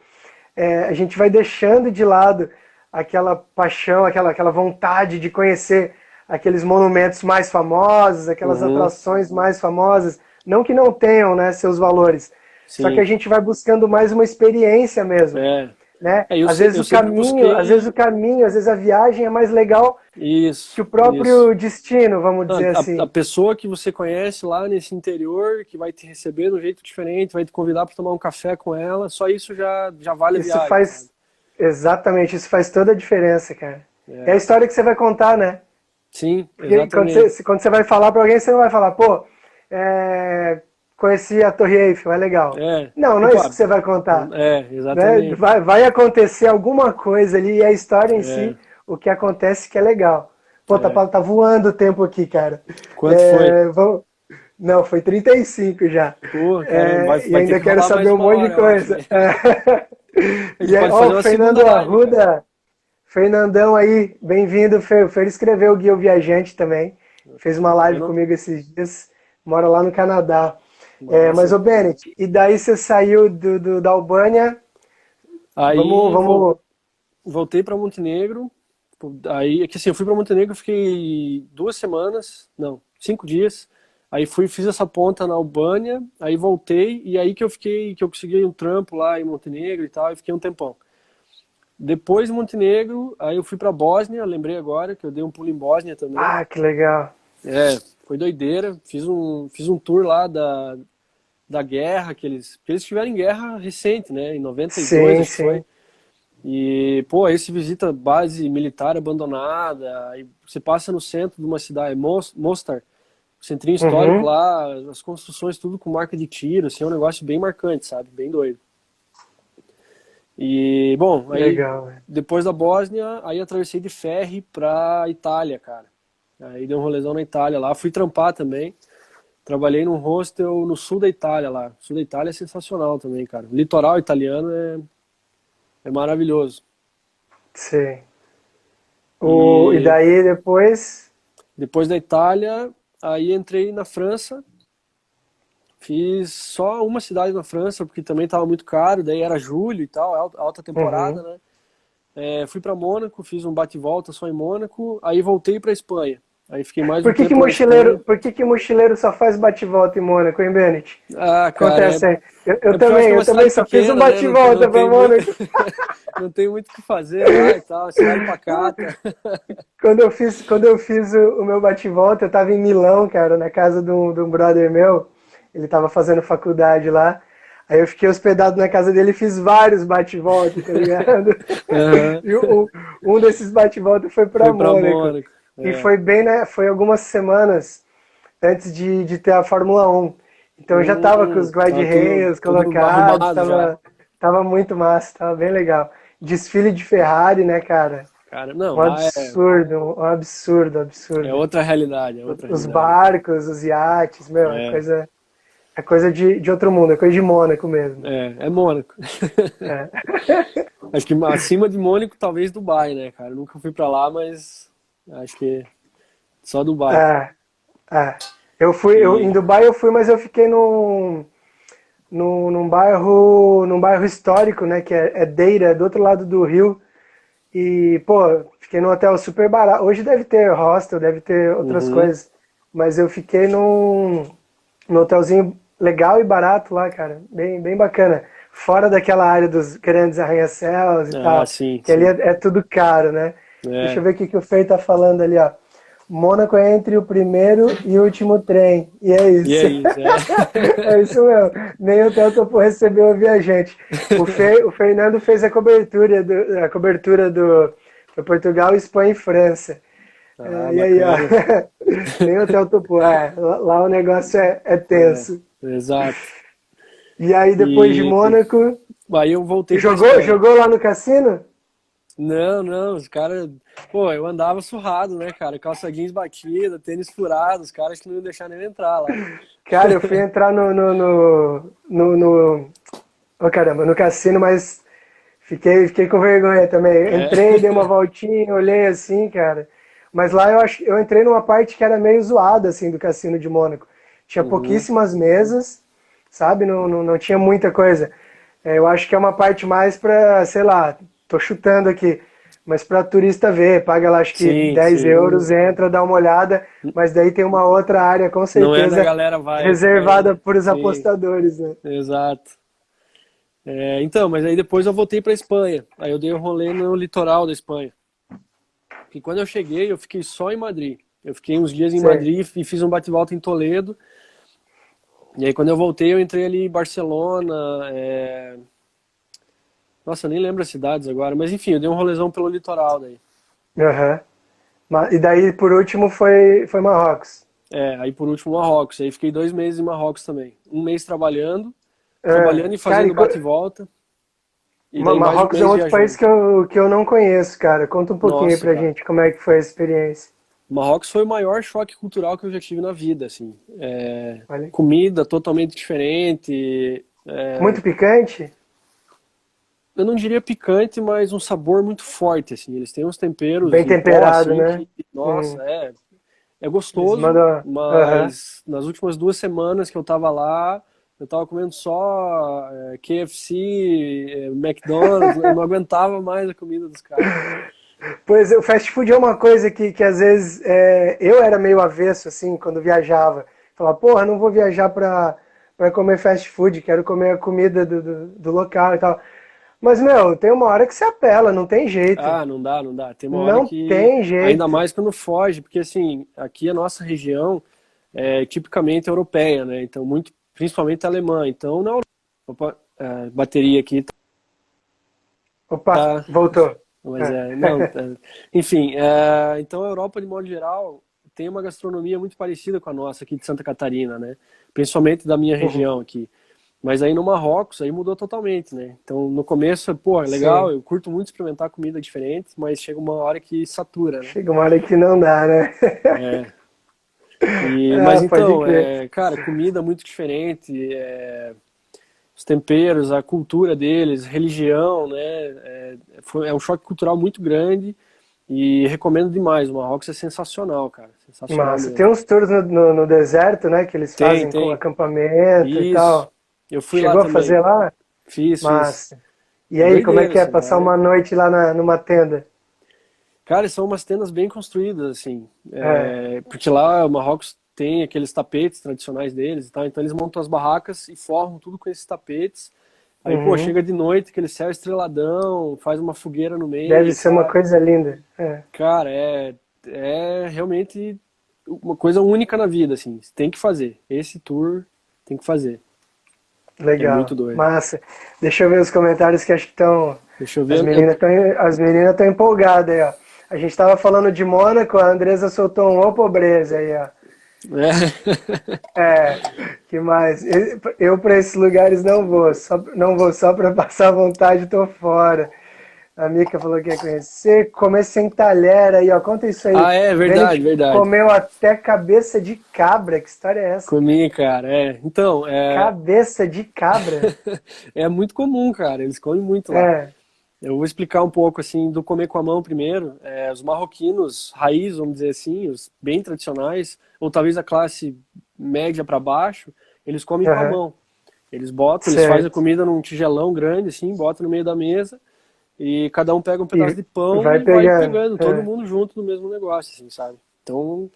a gente vai deixando de lado aquela paixão, aquela vontade de conhecer aqueles monumentos mais famosos, aquelas Uhum, atrações mais famosas. Não que não tenham, né, seus valores, só que a sim, gente vai buscando mais uma experiência mesmo, é. né? Eu, eu sempre busquei Às vezes a viagem é mais legal que isso, o isso. próprio destino, vamos dizer A assim. pessoa que você conhece lá nesse interior, que vai te receber de um jeito diferente, vai te convidar para tomar um café com ela, só isso já vale a Isso viagem, sabe? faz, exatamente, isso faz toda a diferença, cara. É a É, história que você vai contar, né? sim, Porque exatamente. quando você vai falar para alguém, você não vai falar, pô, é, conheci a Torre Eiffel, é legal. É, Não, não é tipo, isso que você vai contar. Né? exatamente. Vai acontecer alguma coisa ali e a história em É, si, o que acontece que é legal. Pô, é. tá voando o tempo aqui, cara. Quanto foi? É, vamos... Não, foi 35 já. Pô, caramba, E vai ter ainda que quero rolar saber mais um uma monte de hora, eu acho. coisa. A gente pode Ó, fazer o uma segunda Fernando live, cara. Arruda, Fernandão aí, bem-vindo. O Fer escreveu o Guia o Viajante também. Fez uma Eu live não. comigo esses dias. Mora lá no Canadá. Mas, Massa. ô Bennett, e daí você saiu da Albânia? Vamos, Aí vamos. voltei para Montenegro. Aí, é que assim, eu fui para Montenegro, fiquei 2 semanas, não, 5 dias. Aí fiz essa ponta na Albânia, aí voltei, e aí que eu consegui um trampo lá em Montenegro e tal, e fiquei um tempão. Depois de Montenegro, aí eu fui pra Bósnia, lembrei agora que eu dei um pulo em Bósnia também. Ah, que legal. Foi doideira. Fiz um tour lá da guerra que eles tiveram em guerra recente, né? Em 92, Sim, acho que foi. sim. E, pô, aí você visita base militar abandonada, aí você passa no centro de uma cidade, Mostar, centrinho histórico Uhum. lá, as construções tudo com marca de tiro, assim, é um negócio bem marcante, sabe? Bem doido. E, bom, aí Legal, velho. depois da Bósnia, aí atravessei de ferry pra Itália, cara. Aí dei um rolezão na Itália lá, fui trampar também. Trabalhei num hostel no sul da Itália lá. O sul da Itália é sensacional também, cara. O litoral italiano é maravilhoso. Sim. E E daí depois. depois da Itália, aí entrei na França. Fiz só uma cidade na França, porque também estava muito caro. Daí era julho e tal, alta temporada, Uhum. né? Fui para Mônaco, fiz um bate-volta só em Mônaco, aí voltei para Espanha. Aí fiquei mais um tempo lá na Espanha. Por que mochileiro só faz bate-volta em Mônaco, hein, Bennett? Ah, cara, Acontece aí. é porque eu acho que é Eu uma também cidade só fiz um pequena, né? Não bate-volta pra tem muito, Mônaco. não tem muito o que fazer lá e tal, uma cidade pacata. Quando eu fiz o meu bate-volta, eu tava em Milão, cara, na casa de um brother meu. Ele tava fazendo faculdade lá. Aí eu fiquei hospedado na casa dele e fiz vários bate-volta, tá ligado? Aham. E um desses bate-volta foi pra Foi pra Mônaco. Mônaco. E foi bem, né? Foi algumas semanas antes de ter a Fórmula 1. Então eu já tava com os guard Tava tudo, rails tudo colocados, arrumado já. tava muito massa, tava bem legal. Desfile de Ferrari, né, cara? Cara, não, Um absurdo, um absurdo, é absurdo. outra realidade, é outra Os realidade. barcos, os iates, meu, É, é coisa de outro mundo, é coisa de Mônaco mesmo. é Mônaco. É, Acho que acima de Mônaco, talvez Dubai, né, cara? Eu nunca fui pra lá, mas acho que só Dubai. é, é. Em E, Dubai eu fui, mas eu fiquei num bairro histórico, né, que é Deira, é do outro lado do rio. E, pô, fiquei num hotel super barato. Hoje deve ter hostel, deve ter outras uhum. coisas. Mas eu fiquei num hotelzinho legal e barato lá, cara. Bem bacana. Fora daquela área dos grandes arranha-céus e Ah, tal. sim, Que ali sim. é tudo caro, né? Deixa eu É, ver o que, que o Fei tá falando ali, ó. Mônaco é entre o primeiro e o último trem. E é e isso. é isso, é. É isso mesmo. Nem hotel topou receber o viajante. O Fernando fez a cobertura do foi Portugal, Espanha e França. Ah, E aí, ó. bacana. Nem hotel topou. Lá o negócio é É, tenso. exato. E aí, depois de E Mônaco, aí eu voltei pra Espanha. jogou lá no cassino? Não, não, os caras. Pô, eu andava surrado, né, cara? Calça jeans batida, tênis furado, os caras que não iam deixar nem eu entrar lá. Cara, eu fui entrar oh, caramba, no cassino, mas fiquei com vergonha também. É. Entrei, dei uma voltinha, olhei assim, cara. Mas lá eu entrei numa parte que era meio zoada, assim, do Cassino de Mônaco. Tinha Uhum. pouquíssimas mesas, sabe? Não tinha muita coisa. Eu acho que é uma parte mais pra, sei lá, tô chutando aqui, mas pra turista ver. Paga lá, acho que Sim, 10 sim. euros, entra, dá uma olhada, mas daí tem uma outra área, com Não é da certeza, galera vai. reservada para os Sim, apostadores, né? exato. Então, mas aí depois eu voltei pra Espanha. Aí eu dei um rolê no litoral da Espanha. E quando eu cheguei, eu fiquei só em Madrid. Eu fiquei uns dias em Sei. Madrid e fiz um bate-volta em Toledo. E aí quando eu voltei, eu entrei ali em Barcelona. Nossa, eu nem lembro as cidades agora, mas enfim, eu dei um rolezão pelo litoral daí. Aham. E daí, por último, foi Marrocos. Aí por último Marrocos. Aí fiquei 2 meses em Marrocos também. Um mês É, trabalhando e cara, fazendo bate e volta. E daí mais um Marrocos é um mês outro país viajando. que eu não conheço, cara. Conta um pouquinho aí Nossa, pra cara. gente como é que foi a experiência. Marrocos foi o maior choque cultural que eu já tive na vida, assim. Olha. Comida totalmente diferente. Muito picante? Eu não diria picante, mas um sabor muito forte, assim. Eles têm uns temperos Bem em pó, temperado, assim, né? que, nossa, Hum, é Eles gostoso, mandam. Aham. mas nas últimas 2 semanas que eu tava lá, eu tava comendo só KFC, McDonald's, eu não aguentava mais a comida dos caras. Pois é, o fast food é uma coisa que às vezes eu era meio avesso, assim, quando viajava. Falava, porra, não vou viajar pra comer fast food, quero comer a comida do local e tal. Mas, meu, tem uma hora que se apela, não tem jeito. Ah, não dá, não dá. Tem uma hora Não que, tem ainda jeito. mais quando foge, porque assim, aqui a nossa região é tipicamente europeia, né? Então, muito, principalmente alemã. Então, na Europa, opa, bateria aqui Opa, tá, voltou. mas É. não, enfim, então a Europa, de modo geral, tem uma gastronomia muito parecida com a nossa aqui de Santa Catarina, né? Principalmente da minha Uhum. região aqui. Mas aí no Marrocos, aí mudou totalmente, né? Então, no começo, pô, é legal, Sim. eu curto muito experimentar comida diferente, mas chega uma hora que satura, né? Chega uma hora que não dá, né? É. Mas Ah, pode então, crer. cara, comida muito diferente, os temperos, a cultura deles, religião, né? É um choque cultural muito grande e recomendo demais. O Marrocos é sensacional, cara, sensacional Massa. Tem mesmo. uns tours no deserto, né, que eles Tem, fazem com tem. acampamento e Isso. tal. Eu fui lá Chegou a fazer também. lá? Fiz, fiz. Massa. E É aí, como é doideira, que é assim, lá. passar uma noite lá numa tenda? Cara, são umas tendas bem construídas, assim. É. Porque lá o Marrocos tem aqueles tapetes tradicionais deles e tal, então eles montam as barracas e formam tudo com esses tapetes. Aí, pô, Uhum. chega de noite, aquele céu estreladão, faz uma fogueira no Deve meio, ser uma sabe? coisa linda. É. Cara, é realmente uma coisa única na vida, assim. Você tem que fazer. Esse tour tem que fazer. É Legal. muito doido. Massa. Deixa eu ver os comentários que acho que estão. Deixa eu As ver. meninas estão as meninas estão empolgadas aí, ó. A gente estava falando de Mônaco, a Andresa soltou um ô pobreza aí, ó. É, que mais? Eu para esses lugares não vou, não vou só para passar vontade, tô fora. A Mica falou que ia conhecer, comer sem talher aí, ó. Conta isso aí. Ah, é verdade, Vênus verdade. comeu até cabeça de cabra. Que história é essa? Comi, cara. Então, Cabeça de cabra? é muito comum, cara. Eles comem muito lá. É. Eu vou explicar um pouco assim do comer com a mão primeiro. Os marroquinos raiz, vamos dizer assim, os bem tradicionais, ou talvez a classe média para baixo, eles comem com a Aham. mão. Eles fazem a Certo. comida num tigelão grande, assim, botam no meio da mesa e cada um pega um pedaço E de pão vai e vai pegando. pegando, todo É. mundo junto no mesmo negócio, assim, sabe? Então,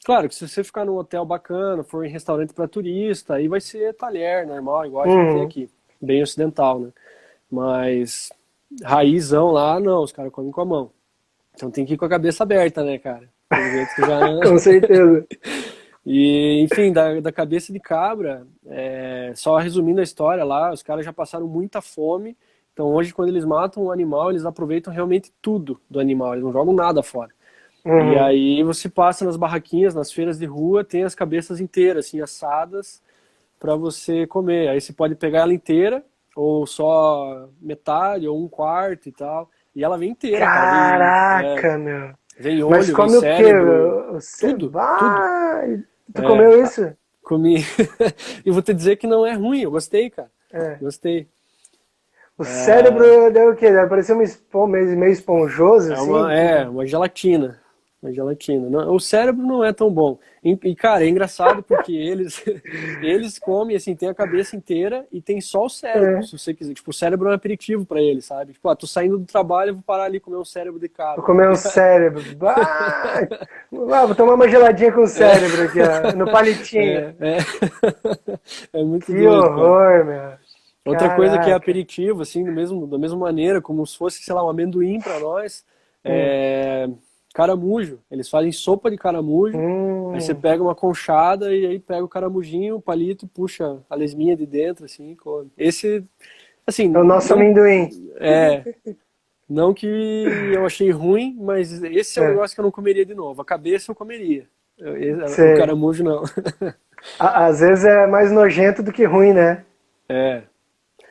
claro que se você ficar num hotel bacana, for em restaurante para turista, aí vai ser talher normal, igual a gente tem Uhum. aqui, bem ocidental, né? Mas raizão lá, não, os caras comem com a mão. Então tem que ir com a cabeça aberta, né, cara? Pelo jeito que já. Com certeza. E, enfim, da cabeça de cabra, só resumindo a história lá, os caras já passaram muita fome. Então hoje, quando eles matam um animal, eles aproveitam realmente tudo do animal, eles não jogam nada fora. E Uhum. aí você passa nas barraquinhas, nas feiras de rua, tem as cabeças inteiras, assim, assadas, para você comer. Aí você pode pegar ela inteira, ou só metade, ou um quarto e tal. E ela vem inteira, cara. Caraca, meu. Vem Mas olho, vem come o quê? cérebro, tudo, tudo. Vai! Tu É, comeu isso? comi. E vou te dizer que não é ruim, eu gostei, cara. É. Gostei. O cérebro deu o quê? Deve parecer meio esponjoso, É assim? uma, Que... uma gelatina. Uma gelatina. O cérebro não é tão bom. E, cara, é engraçado porque eles comem, assim, tem a cabeça inteira e tem só o cérebro, É. se você quiser. Tipo, o cérebro é um aperitivo pra eles, sabe? Tipo, tô saindo do trabalho, eu vou parar ali e comer um cérebro de Vou cabra. comer um cérebro. Vai! Vou tomar uma geladinha com o cérebro aqui, ó, no palitinho. É, é, é muito Que doido, cara. horror, meu. Outra coisa que é Caraca. aperitivo, assim, da mesma maneira, como se fosse, sei lá, um amendoim para nós, Hum. é caramujo. Eles fazem sopa de caramujo, aí você Hum. pega uma conchada e aí pega o caramujinho, o palito, puxa a lesminha de dentro, assim, come. Esse, assim, É o nosso amendoim. é, não que eu achei ruim, mas esse é um É. negócio que eu não comeria de novo. A cabeça eu comeria, o Sei. caramujo não. Às vezes é mais nojento do que ruim, né? É.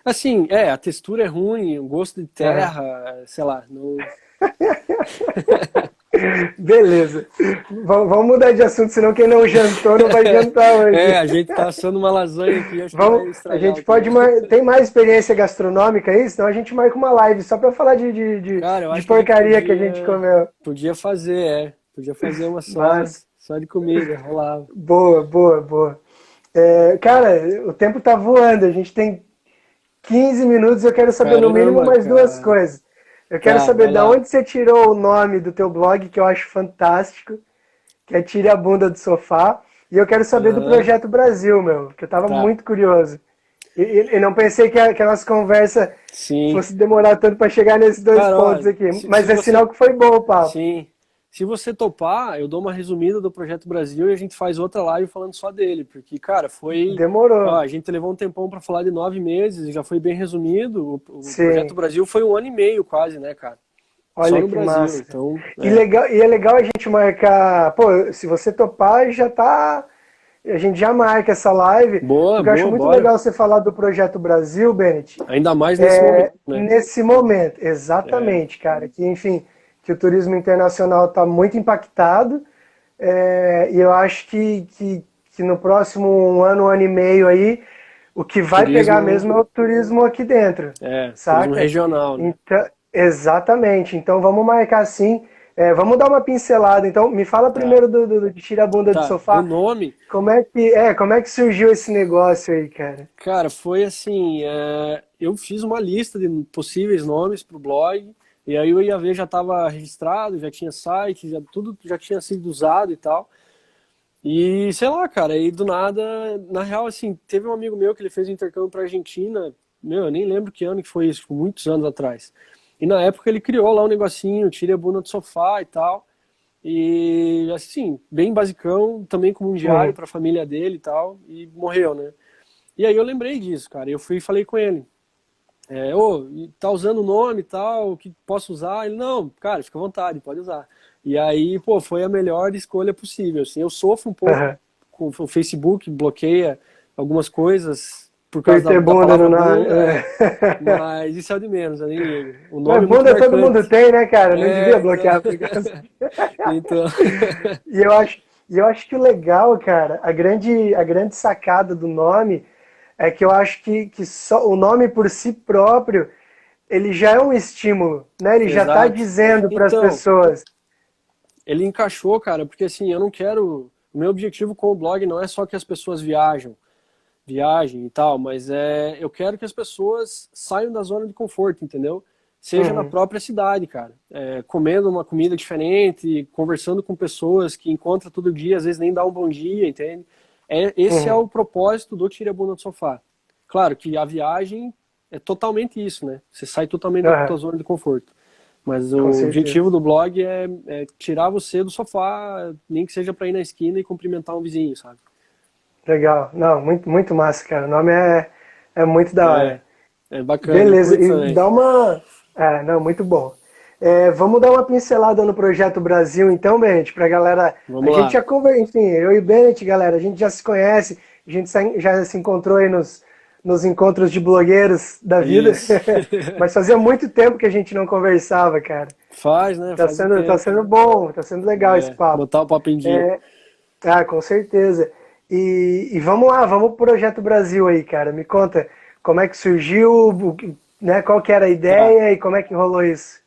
Assim, a textura é ruim, o gosto de Aham. terra, sei lá, não. Beleza. Vamos mudar de assunto, senão quem não jantou não vai jantar hoje. A gente tá assando uma lasanha aqui, acho que vai Vamos, a estragar o gente pode. clima. Tem mais experiência gastronômica aí? Senão a gente marca uma live só pra falar de Cara, eu acho que a gente porcaria que a gente comeu. podia fazer umas Mas, só Só de comida, rolava. Boa, boa, boa. Cara, o tempo tá voando, a gente tem 15 minutos, eu quero saber no mínimo Caramba, mais duas cara. coisas. Eu quero Tá, saber vai de lá. onde você tirou o nome do teu blog, que eu acho fantástico, que é Tire a Bunda do Sofá. E eu quero saber do Aham, Projeto Brasil, meu, que eu tava tá. muito curioso. E não pensei que a nossa conversa Sim. fosse demorar tanto para chegar nesses dois Cara, pontos olha, aqui. se Mas é você. sinal que foi bom o papo. Sim. Se você topar, eu dou uma resumida do Projeto Brasil e a gente faz outra live falando só dele. Porque, cara, foi. Ó, Demorou. a gente levou um tempão pra falar de 9 meses e já foi bem resumido. O Projeto Sim. Brasil foi 1 ano e meio quase, né, cara? Só Olha no que Brasil. massa. Então, E é legal a gente marcar. Pô, se você topar, já tá. A gente já marca essa live, boa, porque eu acho boa, muito bora. legal você falar do Projeto Brasil, Bennett, Ainda mais nesse momento, né? nesse momento. É, Exatamente, cara. Que, enfim, que o turismo internacional está muito impactado. E eu acho que no próximo um ano e meio aí, o que vai pegar turismo, mesmo é o turismo aqui dentro, turismo saca? regional, né? Então, exatamente. Então vamos marcar assim. Vamos dar uma pincelada. Então, me fala Tá, primeiro do de tira a bunda do tá. O sofá. nome, Como é que surgiu esse negócio aí, cara? cara, foi assim, eu fiz uma lista de possíveis nomes pro blog, e aí eu ia ver, já estava registrado, já tinha site, já tudo já tinha sido usado e tal. E sei lá, cara, aí do nada, na real, assim, teve um amigo meu que ele fez um intercâmbio pra Argentina, meu, eu nem lembro que ano que foi isso, tipo, muitos anos atrás. E na época ele criou lá um negocinho, tira a bunda do sofá e tal. E assim, bem basicão, também como um diário Uhum. para a família dele e tal, e morreu, né? E aí eu lembrei disso, cara. Eu fui e falei com ele. Tá usando o nome e tal, o que posso usar? Ele, não, cara, fica à vontade, pode usar. E aí, pô, foi a melhor escolha possível. Assim, eu sofro um pouco Aham. com o Facebook, bloqueia algumas coisas por Por causa ter da bunda no palavra nome. bunda, mas isso é o de menos, eu nem ligo. O Mas nome é muito bunda todo mundo marcante. tem, né, cara? Não devia Então, bloquear a aplicação. então, E eu acho que o legal, cara, a grande sacada do nome é que eu acho que só o nome por si próprio, ele já é um estímulo, né? Ele já está exato. dizendo para as Então, pessoas. ele encaixou, cara, porque assim, eu não quero. O meu objetivo com o blog não é só que as pessoas viajem e tal, mas eu quero que as pessoas saiam da zona de conforto, entendeu? Seja na Uhum, própria cidade, cara. Comendo uma comida diferente, conversando com pessoas que encontra todo dia, às vezes nem dá um bom dia, entende? Esse é uhum, o propósito do Tire a Bunda do Sofá. Claro que a viagem é totalmente isso, né? Você sai totalmente da tua aham, zona de conforto. Mas com o certeza. objetivo do blog é tirar você do sofá, nem que seja para ir na esquina e cumprimentar um vizinho, sabe? Legal. Não, muito, muito massa, cara. O nome é muito da É, hora. é bacana, eu Beleza, curto e também. dá uma. Não, muito bom. Vamos dar uma pincelada no Projeto Brasil, então, Bennett, pra galera. A Vamos gente lá. já conversa, enfim, eu e Bennett, galera, a gente já se conhece, a gente já se encontrou aí nos encontros de blogueiros da vida, Isso. mas fazia muito tempo que a gente não conversava, cara. Faz, né? Tá Faz um sendo, tá tempo. sendo bom, tá sendo legal esse papo. Botar o papo em dia. Com certeza. E vamos lá, vamos pro Projeto Brasil aí, cara. Me conta como é que surgiu, né? Qual que era a Tá. ideia e como é que rolou isso?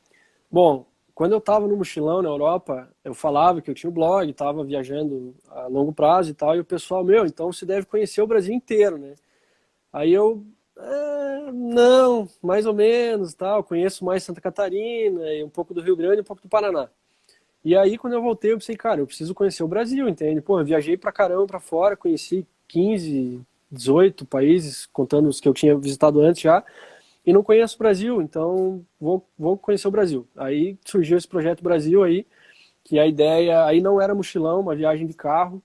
Bom, quando eu tava no mochilão na Europa, eu falava que eu tinha um blog, tava viajando a longo prazo e tal, e o pessoal, meu, então você deve conhecer o Brasil inteiro, né? Aí eu, não, mais ou menos, tal, conheço mais Santa Catarina, e um pouco do Rio Grande e um pouco do Paraná. E aí, quando eu voltei, eu pensei, cara, eu preciso conhecer o Brasil, entende? Pô, eu viajei pra caramba pra fora, conheci 15, 18 países, contando os que eu tinha visitado antes já, e não conheço o Brasil, então vou conhecer o Brasil. Aí surgiu esse projeto Brasil aí, que a ideia, aí não era mochilão, uma viagem de carro,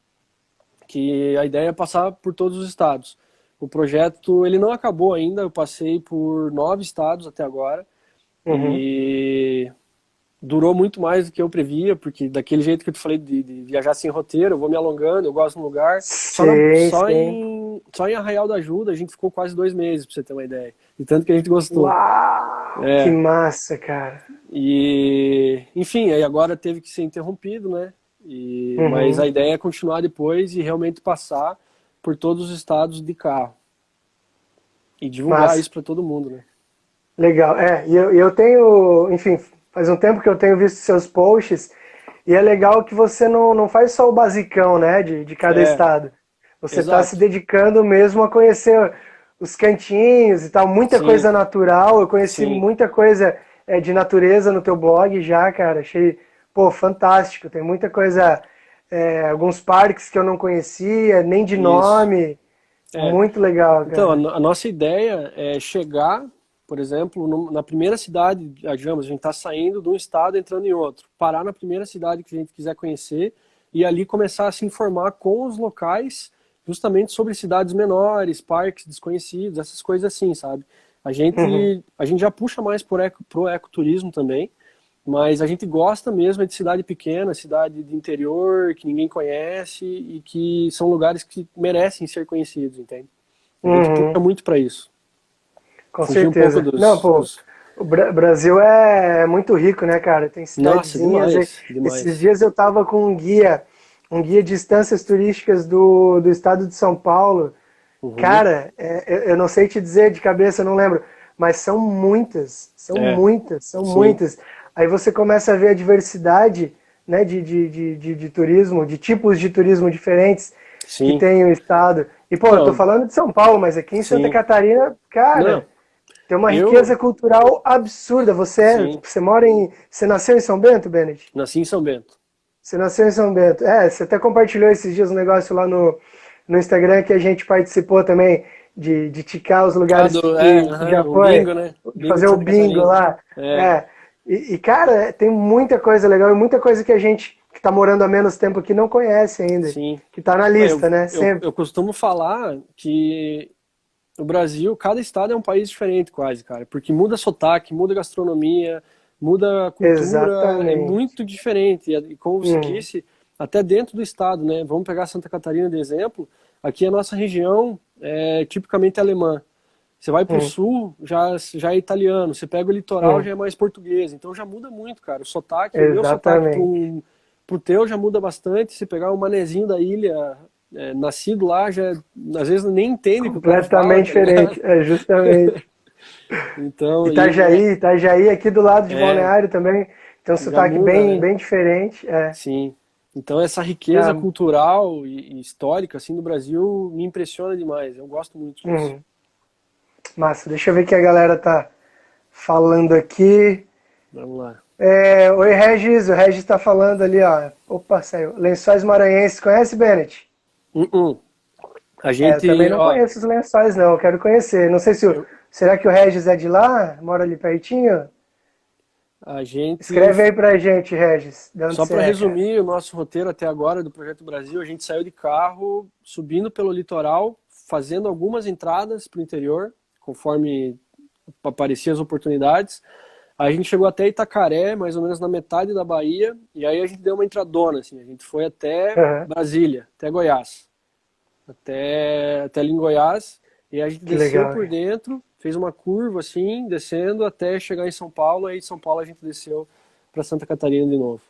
que a ideia é passar por todos os estados. O projeto, ele não acabou ainda, eu passei por 9 estados até agora, Uhum. e durou muito mais do que eu previa, porque daquele jeito que eu te falei de viajar sem roteiro, eu vou me alongando, eu gosto de um lugar. Sim, sim. Só em Arraial da Ajuda a gente ficou quase 2 meses, pra você ter uma ideia. De tanto que a gente gostou. Uau, que É. massa, cara. E, enfim, aí agora teve que ser interrompido, né? Mas Uhum. a ideia é continuar depois e realmente passar por todos os estados de carro. E divulgar Massa. isso para todo mundo, né? Legal. E eu tenho, enfim, faz um tempo que eu tenho visto seus posts E é legal que você não faz só o basicão, né, de cada É, estado. Você está se exato. dedicando mesmo a conhecer os cantinhos e tal, muita Sim, coisa natural. Eu conheci sim. muita coisa de natureza no teu blog já, cara. Achei, pô, fantástico. Tem muita coisa, alguns parques que eu não conhecia, nem de Isso. nome. É. Muito legal, Então, cara. a nossa ideia é chegar, por exemplo, na primeira cidade, digamos, a gente está saindo de um estado entrando em outro, parar na primeira cidade que a gente quiser conhecer e ali começar a se informar com os locais, justamente sobre cidades menores, parques desconhecidos, essas coisas assim, sabe? Uhum. A gente já puxa mais pro ecoturismo também, mas a gente gosta mesmo de cidade pequena, cidade de interior, que ninguém conhece e que são lugares que merecem ser conhecidos, entende? A gente puxa Uhum. muito para isso. Com Fugir um pouco certeza. Não, pô, dos... o Brasil é muito rico, né, cara? Tem Nossa, cidadezinhas. demais, Esses demais. dias eu tava com um guia de instâncias turísticas do estado de São Paulo. Uhum. Cara, eu não sei te dizer de cabeça, eu não lembro, mas são muitas, são É, muitas, são sim, muitas. Aí você começa a ver a diversidade, né, de turismo, de tipos de turismo diferentes que sim. tem o estado. E, pô, eu tô Não, falando de São Paulo, mas aqui em Santa sim. Catarina, Não, cara, tem uma eu, riqueza cultural absurda. sim, Você nasceu em São Bento, Bennett? nasci em São Bento. Você nasceu em São Bento. Você até compartilhou esses dias um negócio lá no Instagram que a gente participou também de ticar os Ah, lugares que já aham, um foi, bingo, né? de Bingo de fazer o Santa bingo Catarina. lá. É, É. Cara, tem muita coisa legal e muita coisa que a gente que está morando há menos tempo aqui não conhece ainda. sim. Que está na Ah, lista, né? eu Sempre. costumo falar que no Brasil, cada estado é um país diferente quase, cara, porque muda sotaque, muda gastronomia, muda a cultura, é Exatamente. muito diferente. E como você Hum, disse, até dentro do estado, né? Vamos pegar Santa Catarina de exemplo. Aqui a nossa região é tipicamente alemã. Você vai para o hum, sul, já é italiano. Você pega o litoral, hum. já é mais português. Então já muda muito, cara. O sotaque, o meu sotaque Exatamente. pro teu já muda bastante. Se pegar um manezinho da ilha, nascido lá, já às vezes nem entende o que o cara fala, Completamente tá ligado? diferente. É, justamente. Então, Itajaí aqui do lado de é, Balneário também, tem um já sotaque muda, bem, né? bem diferente. É. Sim. Então essa riqueza Ah, cultural e histórica assim do Brasil me impressiona demais. Eu gosto muito disso. uhum. Massa, deixa eu ver o que a galera tá falando aqui. Vamos lá. Oi, Regis, o Regis tá falando ali, ó. Opa, saiu. Lençóis Maranhenses, conhece, Bennett? Uh-uh. A Eu também gente, não ó, conheço os lençóis, não, eu quero conhecer. Não sei se eu, será que o Regis é de lá? Mora ali pertinho? a gente Escreve aí pra gente, Regis, de onde Só você para é, cara. resumir o nosso roteiro até agora do Projeto Brasil, a gente saiu de carro, subindo pelo litoral, fazendo algumas entradas para o interior, conforme apareciam as oportunidades. Aí a gente chegou até Itacaré, mais ou menos na metade da Bahia, e aí a gente deu uma entradona, assim, a gente foi até Aham, Brasília, até Goiás, até ali em Goiás, e a gente que desceu legal, por cara. dentro, fez uma curva assim, descendo até chegar em São Paulo, aí de São Paulo a gente desceu para Santa Catarina de novo.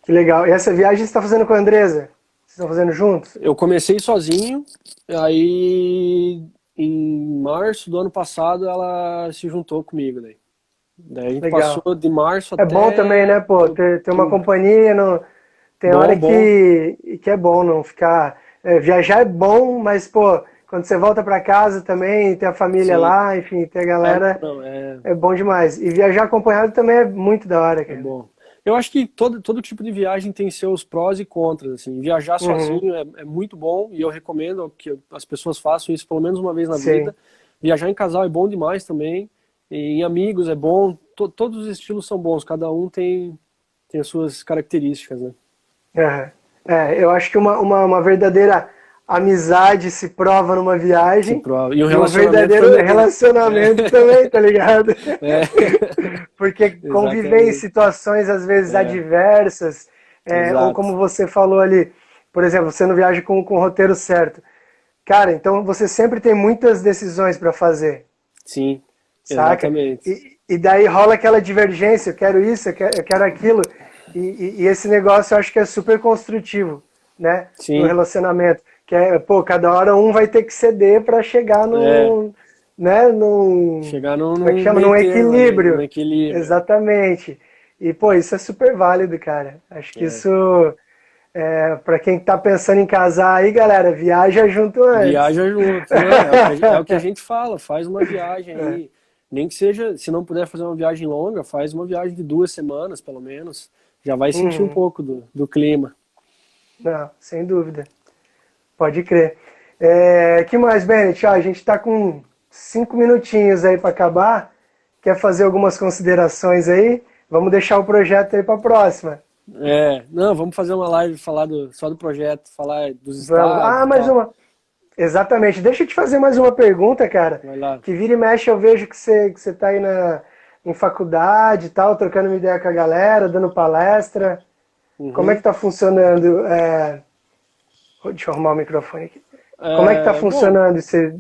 Que legal. E essa viagem você está fazendo com a Andresa? Vocês estão fazendo juntos? Eu comecei sozinho, aí em março do ano passado ela se juntou comigo daí a gente Legal. passou de março É bom também, até né, pô, ter uma outubro. companhia. Não, tem hora Bom, bom. que é bom não ficar. Viajar é bom, mas, pô, quando você volta para casa também, ter a família Sim. lá, enfim, ter a Não, galera, não, é bom demais. E viajar acompanhado também é muito da hora, é cara. bom. Eu acho que todo tipo de viagem tem seus prós e contras, assim. Viajar Uhum, sozinho é muito bom e eu recomendo que as pessoas façam isso pelo menos uma vez na sim. vida. Viajar em casal é bom demais também. E em amigos é bom. Todos os estilos são bons, cada um tem as suas características, né? Aham. Eu acho que uma verdadeira amizade se prova numa Se viagem prova. E um e um relacionamento verdadeiro também. É, relacionamento também, tá ligado? é, Porque conviver em exatamente. situações às vezes É, adversas, ou exato. como você falou ali, por exemplo, você não viaja com o roteiro certo. Cara, então você sempre tem muitas decisões para fazer, Sim, saca? exatamente. E daí rola aquela divergência, eu quero isso, eu quero aquilo. E esse negócio eu acho que é super construtivo, né? No Sim, relacionamento. Que é, pô, cada hora um vai ter que ceder para chegar é. né, num, Chegar como é que num chama? meio Num termo ali, num equilíbrio. equilíbrio. Exatamente. E, pô, isso é super válido, cara. Acho que É. isso, para quem tá pensando em casar aí, galera, viaja junto antes. Viaja junto, não, é o que a gente fala, faz uma viagem aí, nem que seja, se não puder fazer uma viagem longa, faz uma viagem de 2 semanas, pelo menos, já vai sentir um Uhum. pouco do clima. Não, sem dúvida. Pode crer. Que mais, Bennett? Ó, a gente está com 5 minutinhos aí para acabar. Quer fazer algumas considerações aí? Vamos deixar o projeto aí para a próxima. Não, vamos fazer uma live falar só do projeto, falar dos Vamos. estádios Ah, e mais tal. uma. Exatamente. Deixa eu te fazer mais uma pergunta, cara. Vai lá. Que vira e mexe eu vejo que você tá aí em faculdade e tal, trocando uma ideia com a galera, dando palestra. Como é que Uhum. tá funcionando? Deixa eu arrumar o microfone aqui. Como é que tá Bom, funcionando esse.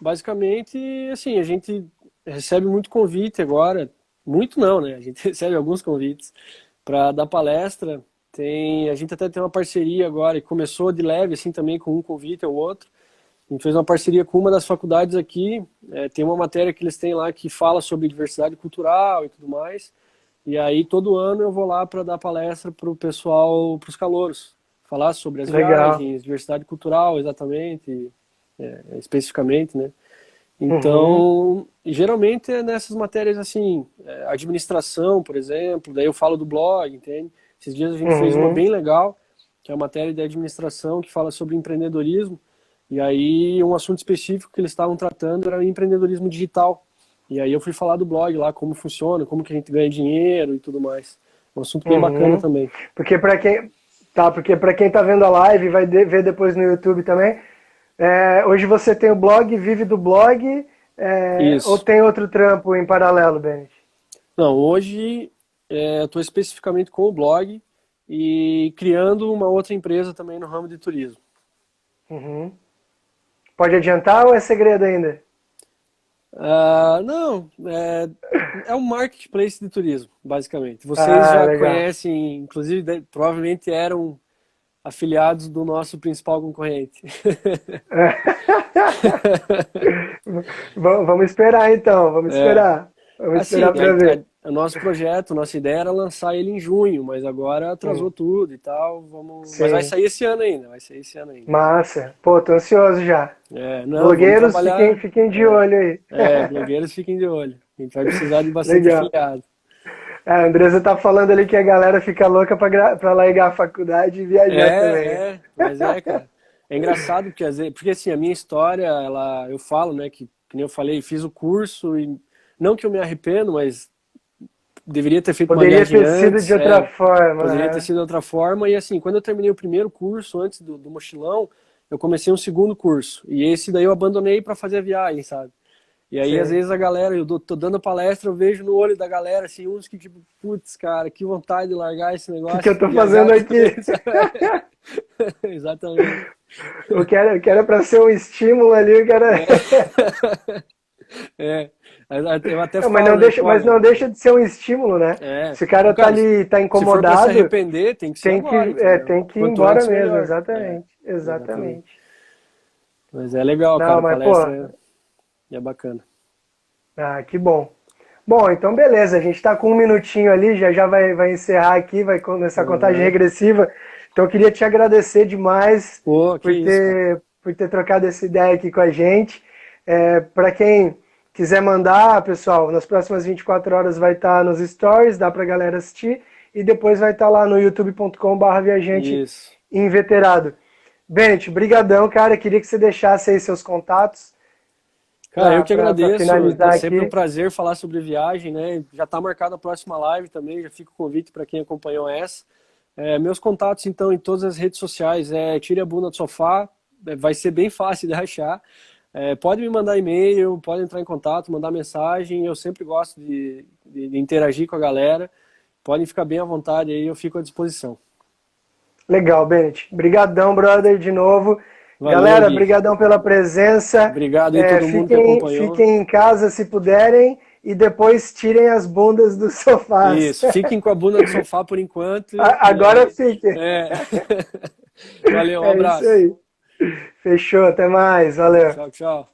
basicamente, assim, a gente recebe muito convite agora, muito não, né? A gente recebe alguns convites para dar palestra. A gente até tem uma parceria agora, e começou de leve, assim, também com um convite ou outro. A gente fez uma parceria com uma das faculdades aqui, tem uma matéria que eles têm lá que fala sobre diversidade cultural e tudo mais. E aí, todo ano eu vou lá para dar palestra para o pessoal, para os calouros, falar sobre as Legal. viagens, diversidade cultural, exatamente, especificamente, né? Uhum, Então, geralmente é nessas matérias assim, administração, por exemplo, daí eu falo do blog, entende? Esses dias a gente fez uma uhum. bem legal, que é a matéria de administração que fala sobre empreendedorismo, e aí um assunto específico que eles estavam tratando era o empreendedorismo digital. E aí eu fui falar do blog lá, como funciona, como que a gente ganha dinheiro e tudo mais. É um assunto bem bacana Uhum. também. Porque para quem tá vendo a live e vai ver depois no YouTube também, hoje você tem o blog, vive do blog, ou Isso. tem outro trampo em paralelo, Bennett? Não, hoje eu estou especificamente com o blog e criando uma outra empresa também no ramo de turismo. Uhum. Pode adiantar ou é segredo ainda? Não, é um marketplace de turismo, basicamente. Vocês Ah, já legal. conhecem, inclusive provavelmente eram afiliados do nosso principal concorrente. Vamos esperar então, vamos É, esperar. Vamos assim, esperar para ver. o nosso projeto, nossa ideia era lançar ele em junho, mas agora atrasou Hum, tudo e tal. Mas vai sim, sair esse ano ainda, vai sair esse ano ainda. massa. Pô, tô ansioso já. Não, vamos Blogueiros, fiquem, trabalhar. fiquem de olho aí. Blogueiros fiquem de olho. A gente vai precisar de bastante Legal. afiliado. A Andresa tá falando ali que a galera fica louca pra largar a faculdade e viajar também. Mas cara. É engraçado porque, porque assim, a minha história, eu falo, né, que nem eu falei, fiz o curso e não que eu me arrependo, mas deveria ter feito uma Poderia viagem ter sido de antes, outra forma, poderia ter né? sido de outra forma. E assim, quando eu terminei o primeiro curso, antes do mochilão, eu comecei um segundo curso. E esse daí eu abandonei para fazer a viagem, sabe? E aí, às Sim. vezes, a galera, tô dando palestra, eu vejo no olho da galera, assim, uns que, tipo, putz, cara, que vontade de largar esse O que negócio eu e tô viajar fazendo aqui? também, sabe? Exatamente. O que era pra ser um estímulo ali, o que era. É, eu até Não, mas falo, não né, deixa, que, mas olha, não deixa de ser um estímulo, né? Se o cara tipo, tá cara, ali, tá se for pra se incomodado, arrepender, tem que ser tem que, agora, entendeu? tem que ir Quanto embora antes, mesmo, melhor. exatamente. Exatamente. Exatamente. Mas é legal, Não, cara, a mas, pô, palestra é bacana. que bom. Bom, então beleza, a gente está com 1 minutinho ali, já já vai encerrar aqui, vai começar a contagem Aham. regressiva. Então eu queria te agradecer demais Pô, que por isso, cara. ter trocado essa ideia aqui com a gente. Para quem quiser mandar, pessoal, nas próximas 24 horas vai estar nos stories, dá para a galera assistir, e depois vai estar lá no youtube.com/viajante Isso. inveterado. Bennett, brigadão, cara, queria que você deixasse aí seus contatos Cara, eu que para agradeço. É finalizar sempre um aqui. prazer falar sobre viagem, né? Já está marcada a próxima live também, já fica o convite para quem acompanhou essa. Meus contatos, então, em todas as redes sociais Tire a Bunda do Sofá, vai ser bem fácil de achar. Pode me mandar e-mail, pode entrar em contato, mandar mensagem, eu sempre gosto de interagir com a galera. Podem ficar bem à vontade aí, eu fico à disposição. Legal, Bennett. Brigadão, brother, de novo. Valeu, Galera, Gui. brigadão pela presença. Obrigado aí todo mundo que Fiquem, acompanhou. fiquem em casa se puderem e depois tirem as bundas dos sofás. Isso, fiquem com a bunda no sofá por enquanto. E Agora aí. fiquem. É. Valeu, um É isso abraço. aí. Fechou, até mais. Valeu. Tchau, tchau.